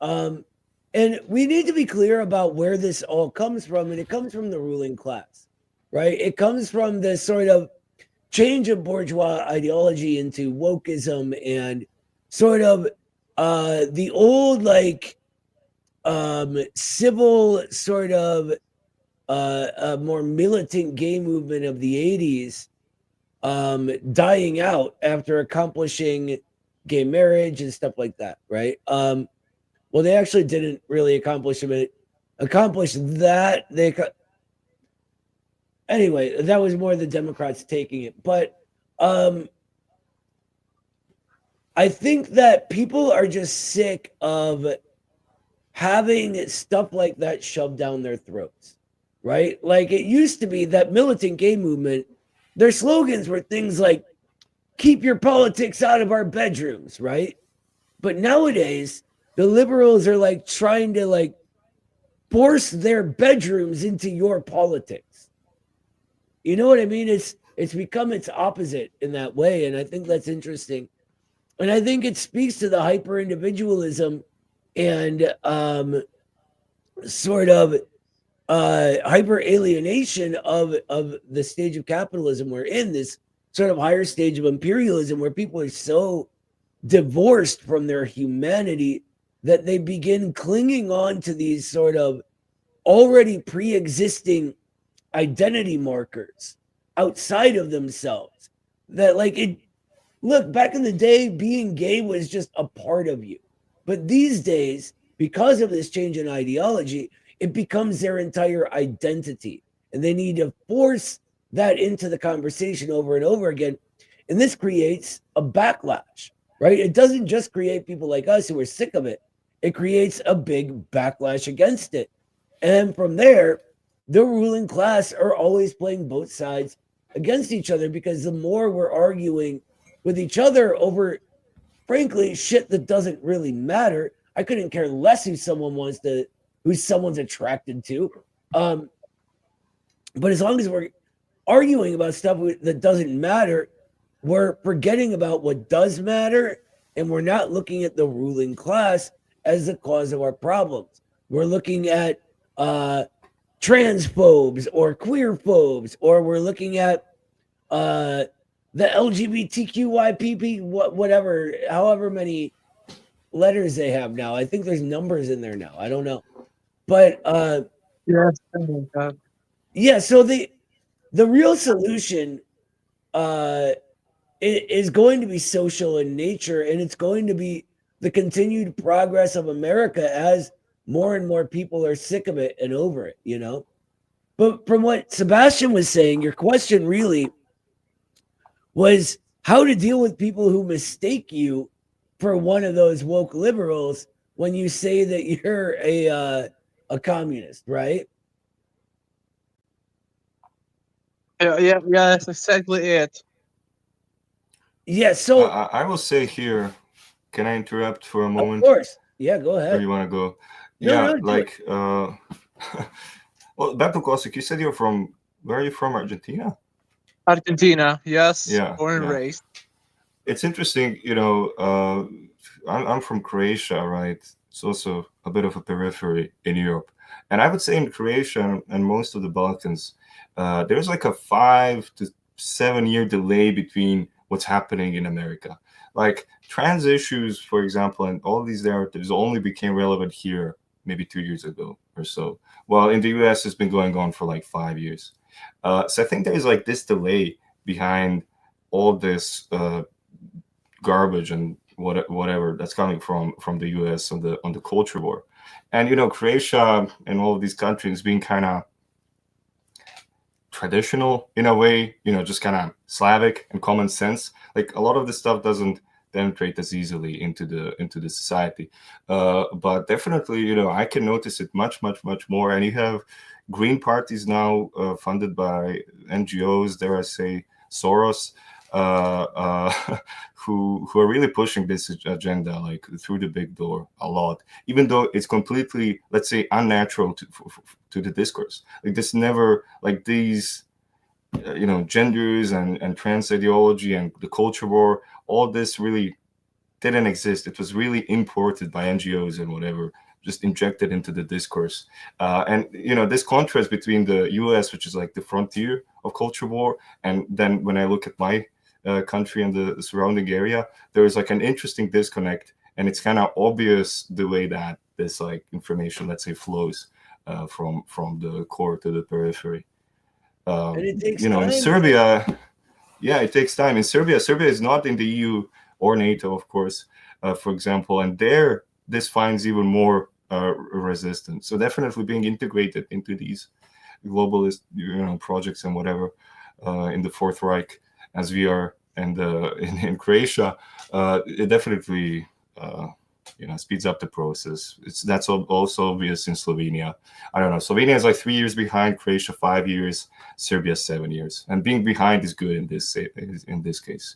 Um, and we need to be clear about where this all comes from, and it comes from the ruling class, right? It comes from the sort of change of bourgeois ideology into wokeism and sort of the old like civil sort of a more militant gay movement of the 80s dying out after accomplishing gay marriage and stuff like that, right? Well, they actually didn't really accomplish that. Anyway, that was more the Democrats taking it. But I think that people are just sick of having stuff like that shoved down their throats, right? Like it used to be that militant gay movement, their slogans were things like, keep your politics out of our bedrooms, right? But nowadays, the liberals are like trying to like force their bedrooms into your politics. You know what I mean? It's become its opposite in that way, and I think that's interesting. And I think it speaks to the hyper individualism and sort of hyper alienation of the stage of capitalism we're in, this sort of higher stage of imperialism where people are so divorced from their humanity that they begin clinging on to these sort of already pre-existing identity markers outside of themselves. That like it look, back in the day, being gay was just a part of you. But these days, because of this change in ideology, it becomes their entire identity. And they need to force that into the conversation over and over again. And this creates a backlash, right? It doesn't just create people like us who are sick of it, it creates a big backlash against it. And from there, the ruling class are always playing both sides against each other because the more we're arguing with each other over, frankly, shit that doesn't really matter. I couldn't care less who someone's attracted to. But as long as we're arguing about stuff that doesn't matter, we're forgetting about what does matter, and we're not looking at the ruling class as the cause of our problems. We're looking at transphobes or queerphobes, or we're looking at the LGBTQYPP, whatever, however many letters they have now. I think there's numbers in there now. I don't know. But yes, yeah, so the real solution is going to be social in nature, and it's going to be the continued progress of America as more and more people are sick of it and over it, you know? But from what Sebastian was saying, your question really was how to deal with people who mistake you for one of those woke liberals when you say that you're a communist, right? yeah, that's exactly it. Yeah, so I will say here, can I interrupt for a of moment? course. Yeah, go Or ahead. you want to go? No, Yeah, no, do like, well, back to Classic, you said you're from, where are you from? Argentina? Argentina, yes, Yeah, born and yeah. raised. It's interesting, you know, I'm from Croatia, right? It's also a bit of a periphery in Europe. And I would say in Croatia and most of the Balkans, there's like a 5 to 7 year delay between what's happening in America. Like trans issues, for example, and all these narratives only became relevant here maybe 2 years ago or so. Well, in the US, it's been going on for like 5 years. So I think there's like this delay behind all this garbage and whatever that's coming from the US on the culture war. And you know, Croatia and all of these countries being kind of traditional in a way, you know, just kind of Slavic and common sense. Like a lot of this stuff doesn't penetrate as easily into the society. But definitely, I can notice it much more. And you have green parties now funded by NGOs, dare I say Soros, who are really pushing this agenda like through the big door a lot, even though it's completely, let's say, unnatural to the discourse. Like this never, like these genders and trans ideology and the culture war, all this really didn't exist. It was really imported by NGOs and whatever, just injected into the discourse. And this contrast between the US, which is like the frontier of culture war, and then when I look at my country and the surrounding area, there is like an interesting disconnect, and it's kind of obvious the way that this like information, let's say, flows from the core to the periphery. And it takes In time. Serbia, yeah, it takes time. In Serbia is not in the EU or NATO, of course, for example, and there this finds even more resistance. So definitely being integrated into these globalist projects and whatever in the Fourth Reich, as we are, and in Croatia, it definitely speeds up the process. That's also obvious in Slovenia. I don't know. Slovenia is like 3 years behind. Croatia 5 years. Serbia 7 years. And being behind is good in this case.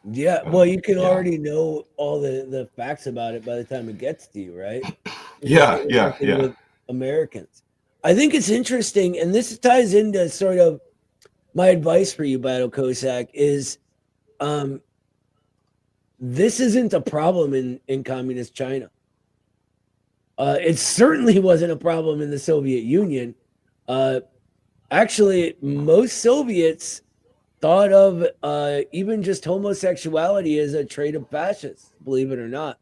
Yeah, well, you can already know all the facts about it by the time it gets to you, right? Yeah. With Americans. I think it's interesting, and this ties into sort of my advice for you, Battle Cossack, is this isn't a problem in communist China. It certainly wasn't a problem in the Soviet Union. Actually, most Soviets thought of even just homosexuality as a trait of fascists, believe it or not,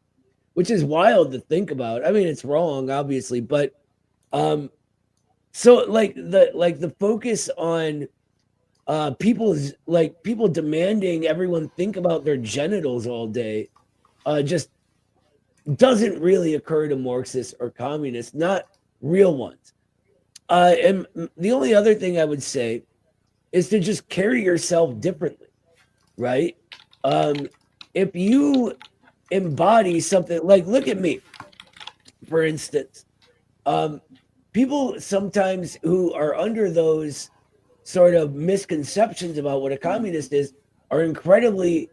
which is wild to think about. I mean, it's wrong, obviously, but so like the focus on people demanding everyone think about their genitals all day just doesn't really occur to Marxists or communists, not real ones. And the only other thing I would say is to just carry yourself differently, right? If you embody something like, look at me, for instance, people sometimes who are under those sort of misconceptions about what a communist is are incredibly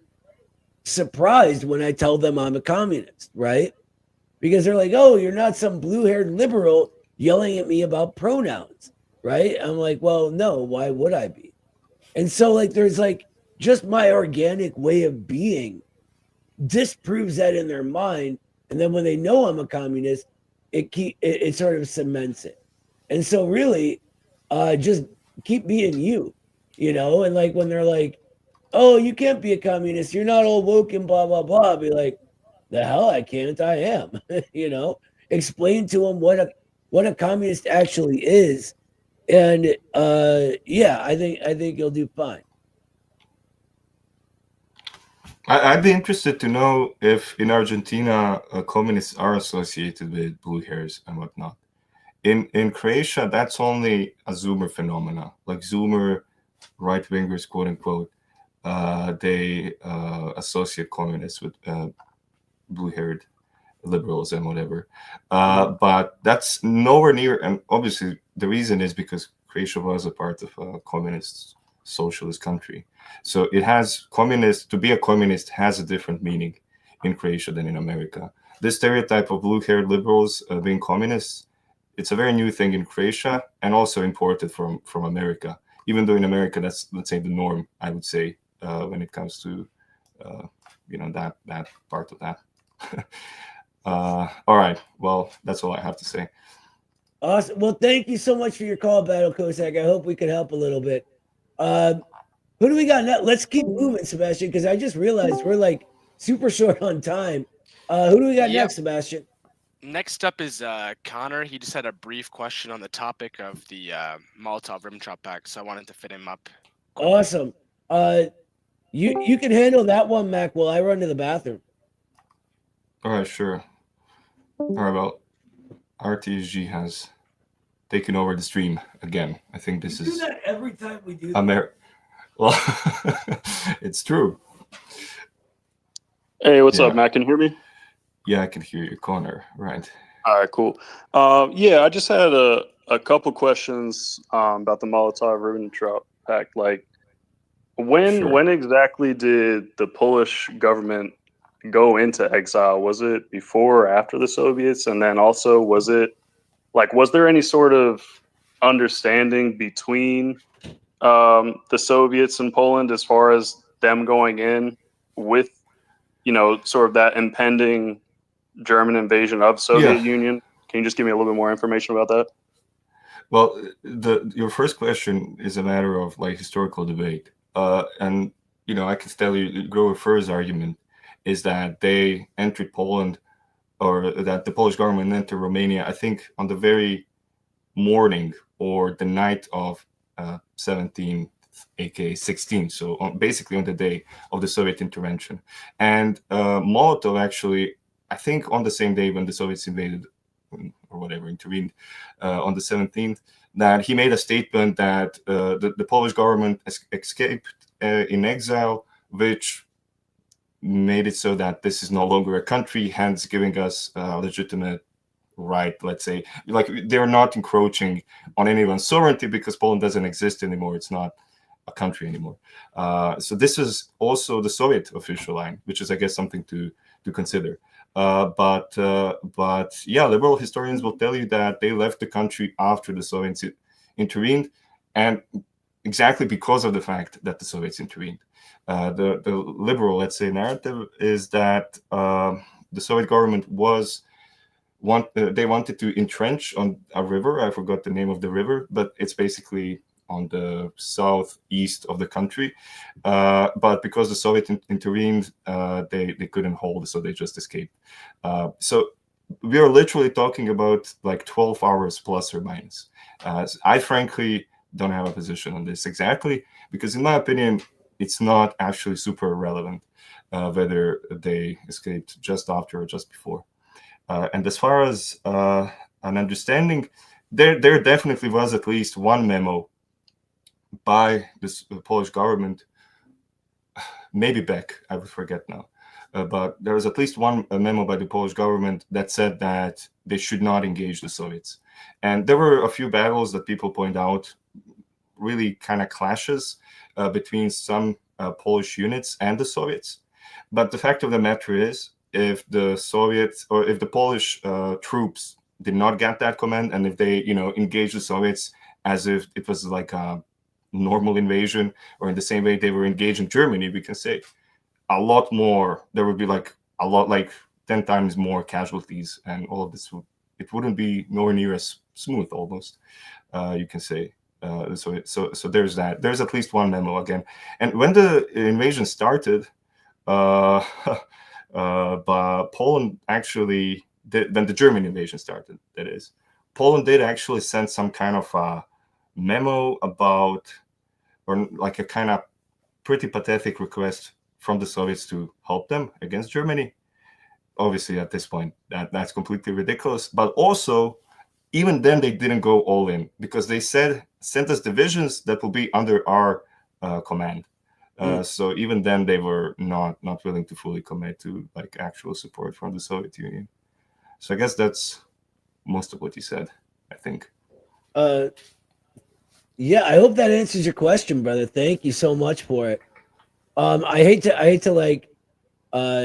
surprised when I tell them I'm a communist, right? Because they're like, oh, you're not some blue-haired liberal yelling at me about pronouns, right? I'm like, well, no, why would I be? And so like there's like just my organic way of being disproves that in their mind, and then when they know I'm a communist, it sort of cements it. And so really just keep being you, and like when they're like, oh, you can't be a communist, you're not all woke and blah blah blah, I'll be like, the hell I can't, I am. Explain to them what a communist actually is, and I think you'll do fine. I'd be interested to know if in Argentina communists are associated with blue hairs and whatnot. In Croatia, that's only a Zoomer phenomena, like Zoomer right wingers, quote unquote. They associate communists with blue-haired liberals and whatever. But that's nowhere near, and obviously the reason is because Croatia was a part of a communist socialist country. So it has to be a communist has a different meaning in Croatia than in America. This stereotype of blue-haired liberals being communists, it's a very new thing in Croatia and also imported from America, even though in America that's, let's say, the norm, I would say, when it comes to that part of that. All right, well, that's all I have to say. Awesome. Well, thank you so much for your call, Battle Cossack. I hope we could help a little bit. Who do we got now? Let's keep moving, Sebastian, because I just realized we're like super short on time. Who do we got next, Sebastian? Next up is Connor. He just had a brief question on the topic of the Molotov Ribbentrop pact, so I wanted to fit him up. Awesome. You can handle that one, Mac, while I run to the bathroom. All right, sure. All right, well, RTSG has taken over the stream again. I think this is... do that every time we do Well, it's true. Hey, what's Yeah. up, Matt? Can you hear me? Yeah, I can hear you, Connor. Right. All right, cool. Yeah, I just had a couple questions about the Molotov Ribbentrop Pact. Like, Sure. when exactly did the Polish government go into exile? Was it before or after the Soviets? And then also, was there any sort of understanding between the Soviets and Poland as far as them going in with, sort of that impending German invasion of Soviet Yeah. Union? Can you just give me a little bit more information about that? Well, your first question is a matter of like historical debate, and I can tell you, Grover Fur's argument is that they entered Poland, or that the Polish government entered Romania, I think, on the very morning or the night of 17th, aka 16th, so basically on the day of the Soviet intervention. And Molotov actually, I think, on the same day when the Soviets invaded or whatever intervened on the 17th, that he made a statement that the Polish government escaped in exile, which made it so that this is no longer a country, hence giving us legitimate right, let's say. Like, they're not encroaching on anyone's sovereignty because Poland doesn't exist anymore. It's not a country anymore. So this is also the Soviet official line, which is, I guess, something to consider. But yeah, liberal historians will tell you that they left the country after the Soviets intervened, and exactly because of the fact that the Soviets intervened. The liberal, let's say, narrative is that the Soviet government they wanted to entrench on a river. I forgot the name of the river, but it's basically on the southeast of the country. But because the Soviet intervened, they couldn't hold, so they just escaped. So we are literally talking about like 12 hours plus or minus. I frankly don't have a position on this exactly, because in my opinion, it's not actually super relevant whether they escaped just after or just before. And as far as an understanding, there definitely was at least one memo by the Polish government, maybe Beck, I would forget now, but there was at least one memo by the Polish government that said that they should not engage the Soviets. And there were a few battles that people point out, really kind of clashes between some Polish units and the Soviets. But the fact of the matter is, if the Soviets, or if the Polish troops did not get that command, and if they, engaged the Soviets as if it was like a normal invasion, or in the same way they were engaged in Germany, we can say a lot more. There would be like 10 times more casualties, and all of this it wouldn't be nowhere near as smooth, almost, you can say. So there's that. There's at least one memo again. And when the invasion started, but Poland actually did, when the German invasion started, that is, Poland did actually send some kind of a memo about, or like a kind of pretty pathetic request from the Soviets to help them against Germany. Obviously, at this point, that's completely ridiculous. But also, even then, they didn't go all in, because they said, send us divisions that will be under our command. So even then, they were not willing to fully commit to like actual support from the Soviet Union. So I guess that's most of what you said, I think. Yeah, I hope that answers your question, brother. Thank you so much for it. I hate to like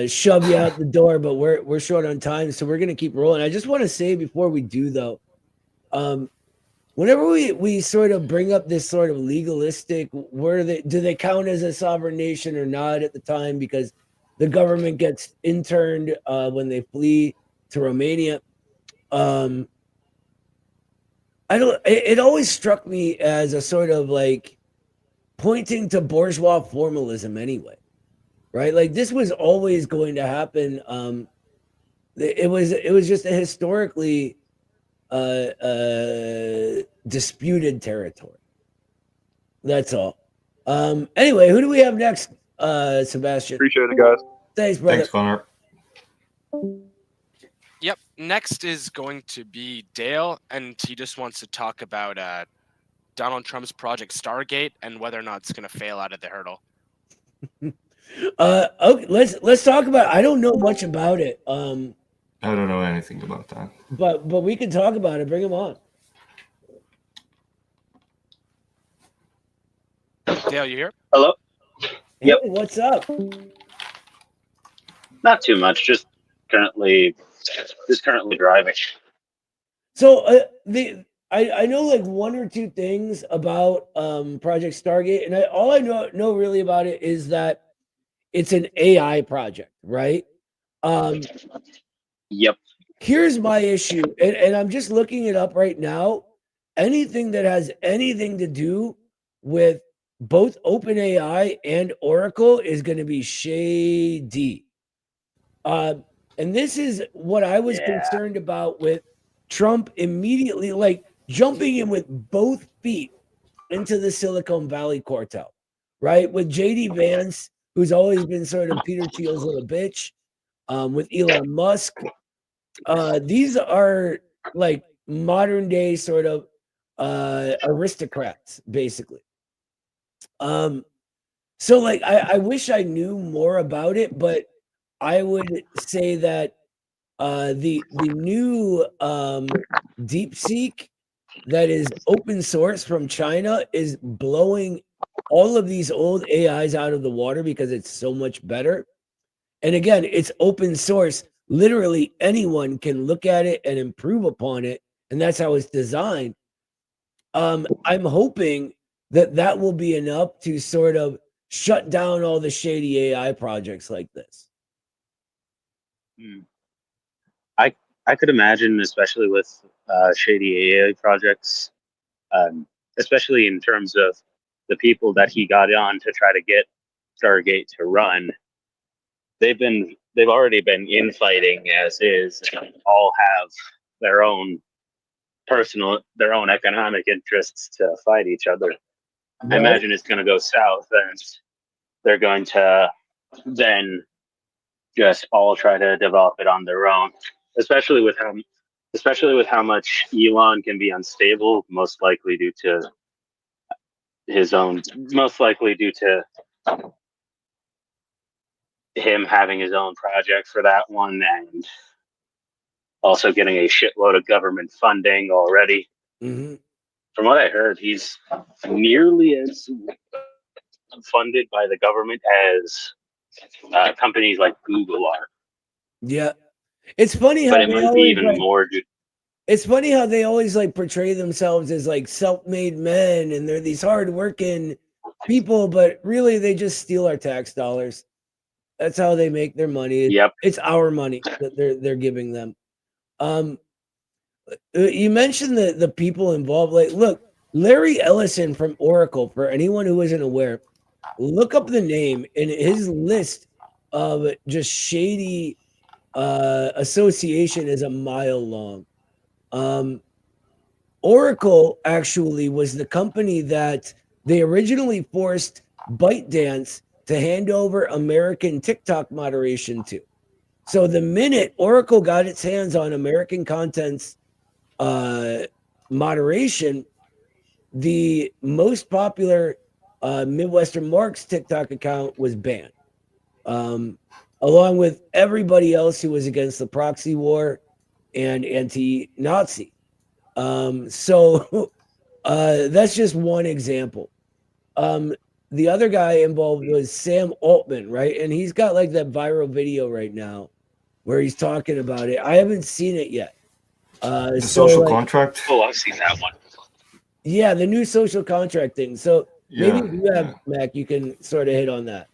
shove you out the door, but we're short on time, so we're gonna keep rolling. I just want to say before we do, though, whenever we sort of bring up this sort of legalistic, do they count as a sovereign nation or not at the time, because the government gets interned when they flee to Romania. It always struck me as a sort of like pointing to bourgeois formalism anyway, right? Like, this was always going to happen. It was just a historically disputed territory. That's all. Anyway, who do we have next, Sebastian? Appreciate it, guys. Thanks, brother. Thanks, Connor. Yep. Next is going to be Dale, and he just wants to talk about Donald Trump's Project Stargate and whether or not it's going to fail out of the hurdle. Okay, let's talk about. I don't know much about it. I don't know anything about that. But we can talk about it. Bring him on. Dale, you here? Hello? Hey, Yep. what's up? Not too much. Just currently driving. So I know like one or two things about Project Stargate, and all I know really about it is that it's an AI project, right? Yep. Here's my issue, and I'm just looking it up right now. Anything that has anything to do with both OpenAI and Oracle is going to be shady. And this is what I was concerned about with Trump immediately, like jumping in with both feet into the Silicon Valley cartel, right? With JD Vance, who's always been sort of Peter Thiel's little bitch, with Elon Musk. These are like modern day sort of aristocrats, basically. So like I wish I knew more about it, but I would say that the new DeepSeek that is open source from China is blowing all of these old AIs out of the water because it's so much better. And again, it's open source. Literally anyone can look at it and improve upon it, and that's how it's designed. I'm hoping that will be enough to sort of shut down all the shady AI projects like this. I could imagine, especially with shady AI projects, especially in terms of the people that he got on to try to get Stargate to run. They've already been infighting as is, and all have their own economic interests to fight each other. Right? I imagine it's going to go south, and they're going to then just all try to develop it on their own. Especially with how much Elon can be unstable, most likely due to him having his own project for that one, and also getting a shitload of government funding already. Mm-hmm. From what I heard, he's nearly as funded by the government as companies like Google are. Yeah, it's funny how But it might be even more. It's funny how they always like portray themselves as like self-made men and they're these hard-working people, but really they just steal our tax dollars. That's how they make their money. Yep. It's our money that they're giving them. You mentioned the people involved. Like, look, Larry Ellison from Oracle. For anyone who isn't aware, look up the name, and his list of just shady association is a mile long. Oracle actually was the company that they originally forced ByteDance to hand over American TikTok moderation to. So the minute Oracle got its hands on American content's moderation, the most popular Midwestern Marks TikTok account was banned, along with everybody else who was against the proxy war and anti-Nazi. So that's just one example. The other guy involved was Sam Altman, right? And he's got like that viral video right now where he's talking about it. I haven't seen it yet. The social contract. Oh, I've seen that one. Yeah, the new social contract thing. So maybe Yeah, if you have, Mac, you can sort of hit on that.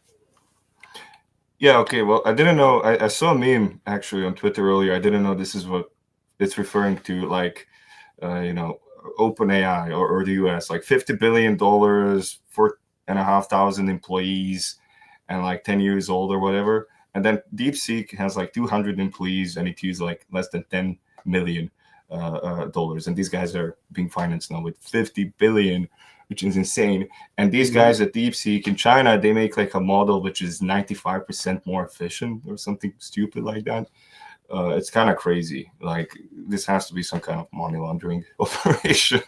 Yeah, okay. Well, I didn't know. I saw a meme actually on Twitter earlier. I didn't know this is what it's referring to, like, OpenAI or the US, like $50 billion, 4,500 employees, and like 10 years old or whatever. And then DeepSeek has like 200 employees and it uses like less than $10 million. And these guys are being financed now with 50 billion, which is insane. And these guys at DeepSeek in China, they make like a model which is 95% more efficient or something stupid like that. It's kind of crazy. Like, this has to be some kind of money laundering operation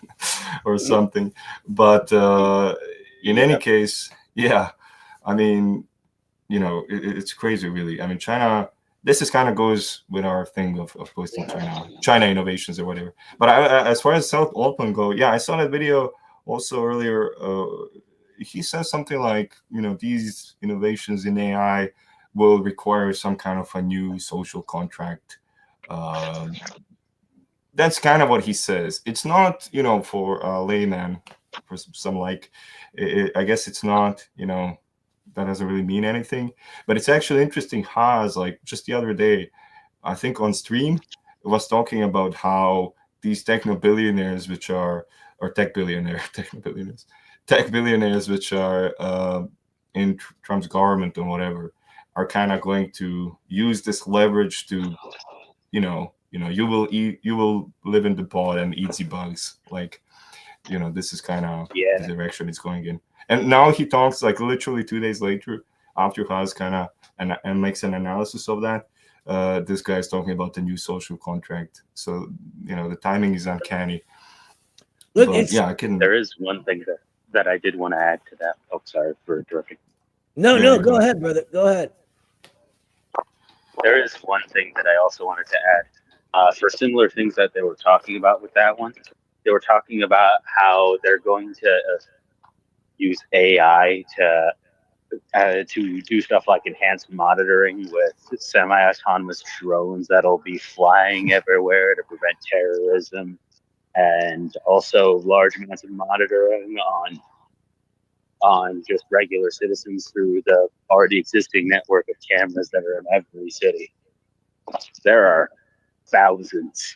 or something. But in any case, yeah, I mean, it's crazy, really. I mean, China. This is kind of goes with our thing of posting China innovations or whatever. But as far as South Open go, yeah, I saw that video also earlier. He says something like, these innovations in AI will require some kind of a new social contract. That's kind of what he says. It's not, for a layman, for some I guess it's not, that doesn't really mean anything. But it's actually interesting. Haas, like just the other day, I think on stream, was talking about how these techno billionaires, which are, or tech billionaires, which are in Trump's government and whatever, are kind of going to use this leverage to, you will live in the pod and eat the bugs. Like, this is kind of the direction it's going in. And now he talks like literally 2 days later, after Haas kind of and makes an analysis of that. This guy is talking about the new social contract. So the timing is uncanny. Look, but yeah, I can. There is one thing that I did want to add to that. Oh, sorry for interrupting. No, go ahead, brother. Go ahead. There is one thing that I also wanted to add. For similar things that they were talking about with that one, they were talking about how they're going to use AI to do stuff like enhanced monitoring with semi-autonomous drones that'll be flying everywhere to prevent terrorism, and also large amounts of monitoring on just regular citizens through the already existing network of cameras that are in every city. There are thousands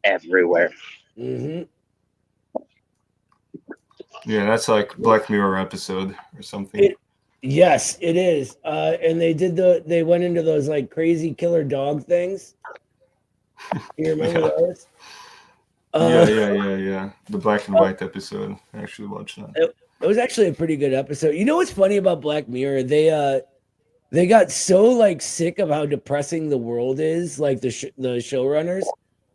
everywhere. Mm-hmm. Yeah, that's like Black Mirror episode or something. Yes, it is. And they went into those like crazy killer dog things. You remember those? Yeah. The black and white episode. I actually watched that. It was actually a pretty good episode. You know what's funny about Black Mirror? They got so like sick of how depressing the world is, like the showrunners,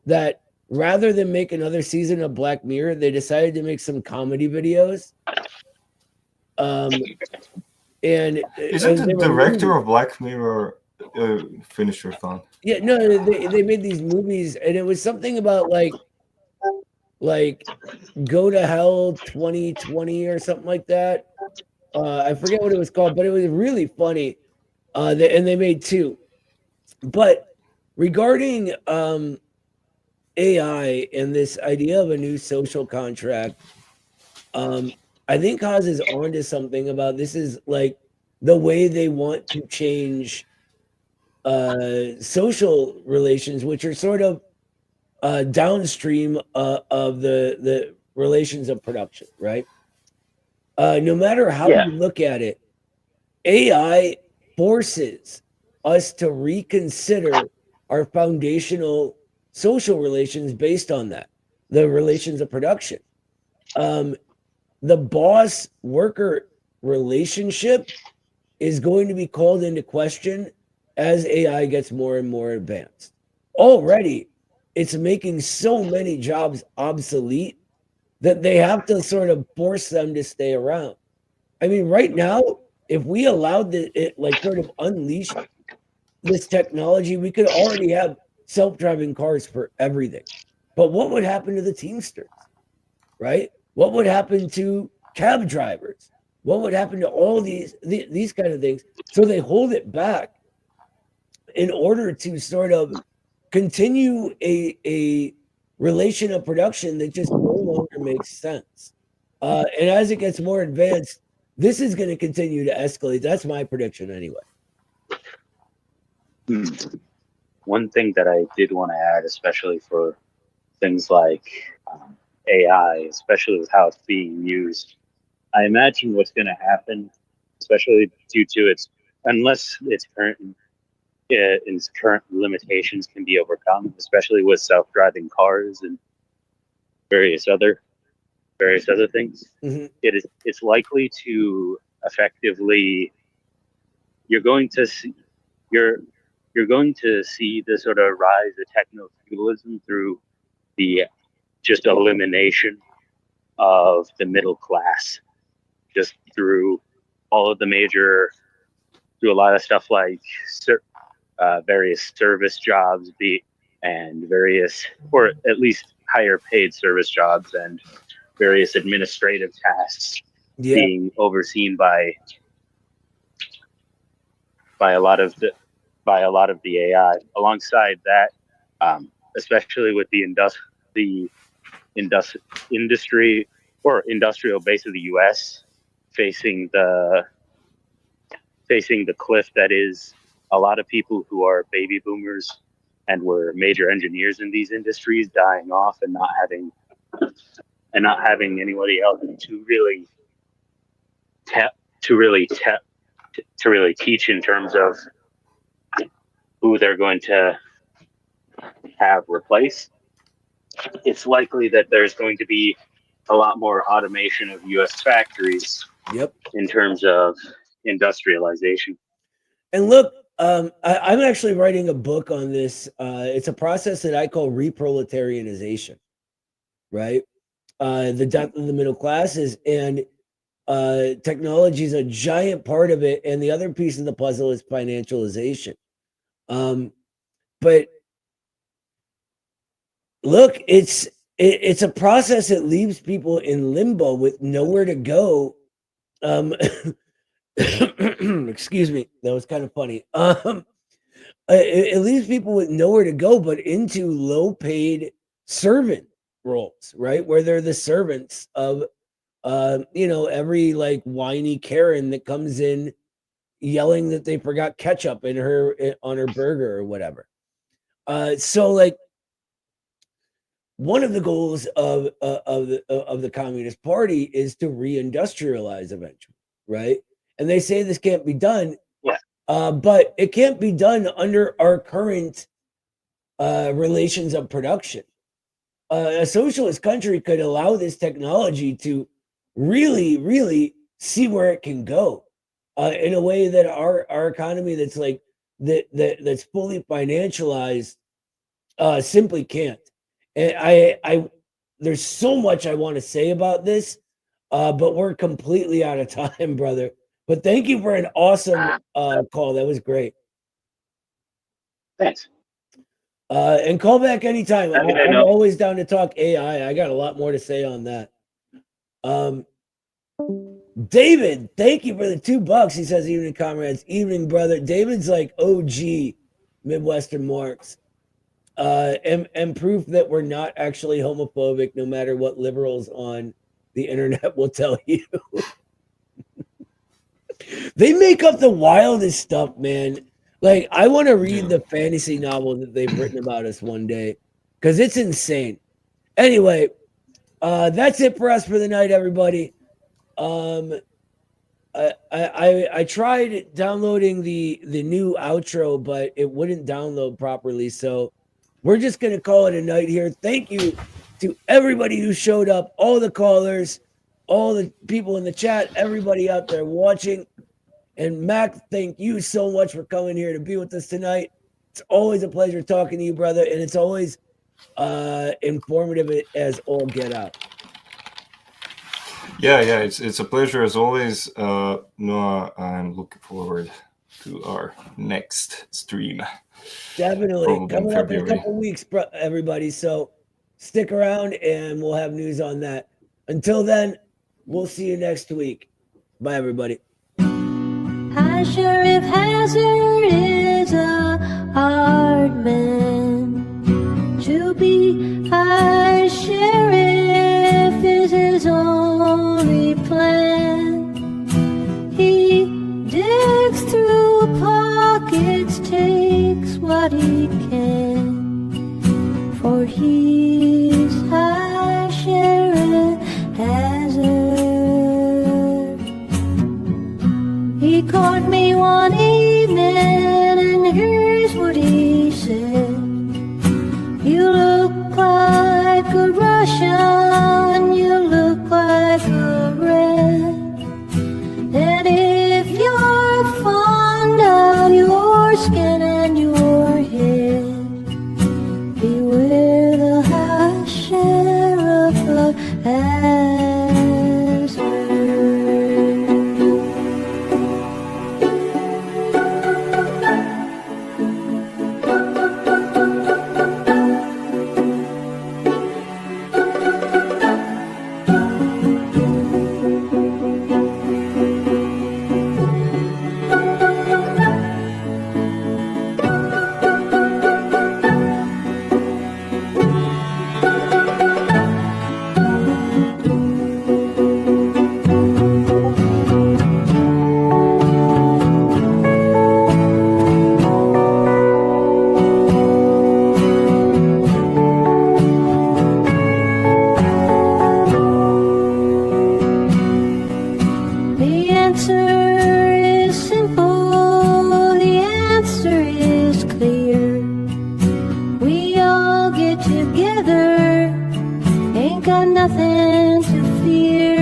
that rather than make another season of Black Mirror, they decided to make some comedy videos. And isn't the director of Black Mirror finish your thought? Yeah, no, they made these movies, and it was something about like Go to Hell 2020 or something like that. I forget what it was called, but it was really funny. And they made two. But regarding AI and this idea of a new social contract, I think Haas is onto something about this is like the way they want to change social relations, which are sort of downstream of the relations of production, right? No matter how you look at it, AI forces us to reconsider our foundational social relations based on that, the relations of production. The boss-worker relationship is going to be called into question as AI gets more and more advanced. Already, it's making so many jobs obsolete that they have to sort of force them to stay around. I mean, right now, if we allowed it like sort of unleashed this technology, we could already have self-driving cars for everything. But what would happen to the Teamsters, right? What would happen to cab drivers? What would happen to all these kind of things? So they hold it back in order to sort of continue a relation of production that just no longer makes sense. And as it gets more advanced, this is going to continue to escalate. That's my prediction anyway. One thing that I did want to add, especially for things like AI, especially with how it's being used, I imagine what's going to happen, especially due to unless its current limitations can be overcome, especially with self-driving cars and various other things. Mm-hmm. It's likely to effectively you're going to see the sort of rise of techno-feudalism through the just elimination of the middle class, just through all of the major do a lot of stuff like various service jobs, and various, or at least higher paid service jobs, and various administrative tasks Yeah. being overseen by a lot of the AI. Alongside that, especially with the industry or industrial base of the U.S. facing the cliff that is a lot of people who are baby boomers and were major engineers in these industries dying off and not having anybody else to really teach in terms of who they're going to have replace. It's likely that there's going to be a lot more automation of U.S. factories. Yep. In terms of industrialization. And look, I'm actually writing a book on this. It's a process that I call reproletarianization, right? The death of the middle classes, and technology is a giant part of it. And the other piece of the puzzle is financialization. But look, it's a process that leaves people in limbo with nowhere to go. Excuse me, that was kind of funny. It leaves people with nowhere to go but into low-paid servant roles, right? Where they're the servants of every like whiny Karen that comes in yelling that they forgot ketchup on her burger or whatever. So like one of the goals of the Communist Party is to reindustrialize eventually, right? And they say this can't be done, but it can't be done under our current relations of production. A socialist country could allow this technology to really, really see where it can go in a way that our economy that's like that's fully financialized simply can't. And I there's so much I want to say about this, but we're completely out of time, brother. But thank you for an awesome call. That was great. Thanks. And call back anytime. I'm always down to talk AI. I got a lot more to say on that. David, thank you for the $2. He says, evening, comrades. Evening, brother. David's like OG Midwestern Marks. And proof that we're not actually homophobic, no matter what liberals on the internet will tell you. They make up the wildest stuff, man. Like, I want to read the fantasy novel that they've written about us one day, because it's insane. Anyway, that's it for us for the night, everybody. I tried downloading the new outro, but it wouldn't download properly, so we're just going to call it a night here. Thank you to everybody who showed up, all the callers, all the people in the chat, everybody out there watching. And Mac, thank you so much for coming here to be with us tonight. It's always a pleasure talking to you, brother. And it's always informative as all get out. Yeah, it's a pleasure as always, Noah. I'm looking forward to our next stream. Definitely coming up in a couple weeks, everybody. So stick around, and we'll have news on that. Until then, we'll see you next week. Bye, everybody. High Sheriff Hazard is a hard man to be. High Sheriff is his only plan. He digs through pockets, takes what he can, for he's High Sheriff Hazard. He caught me one evening, and here's what he said: "You look like a Russian, you look like a red, and if you're fond of your skin and your head, beware the High Sheriff of Hazard." got nothing to fear.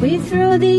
We throw the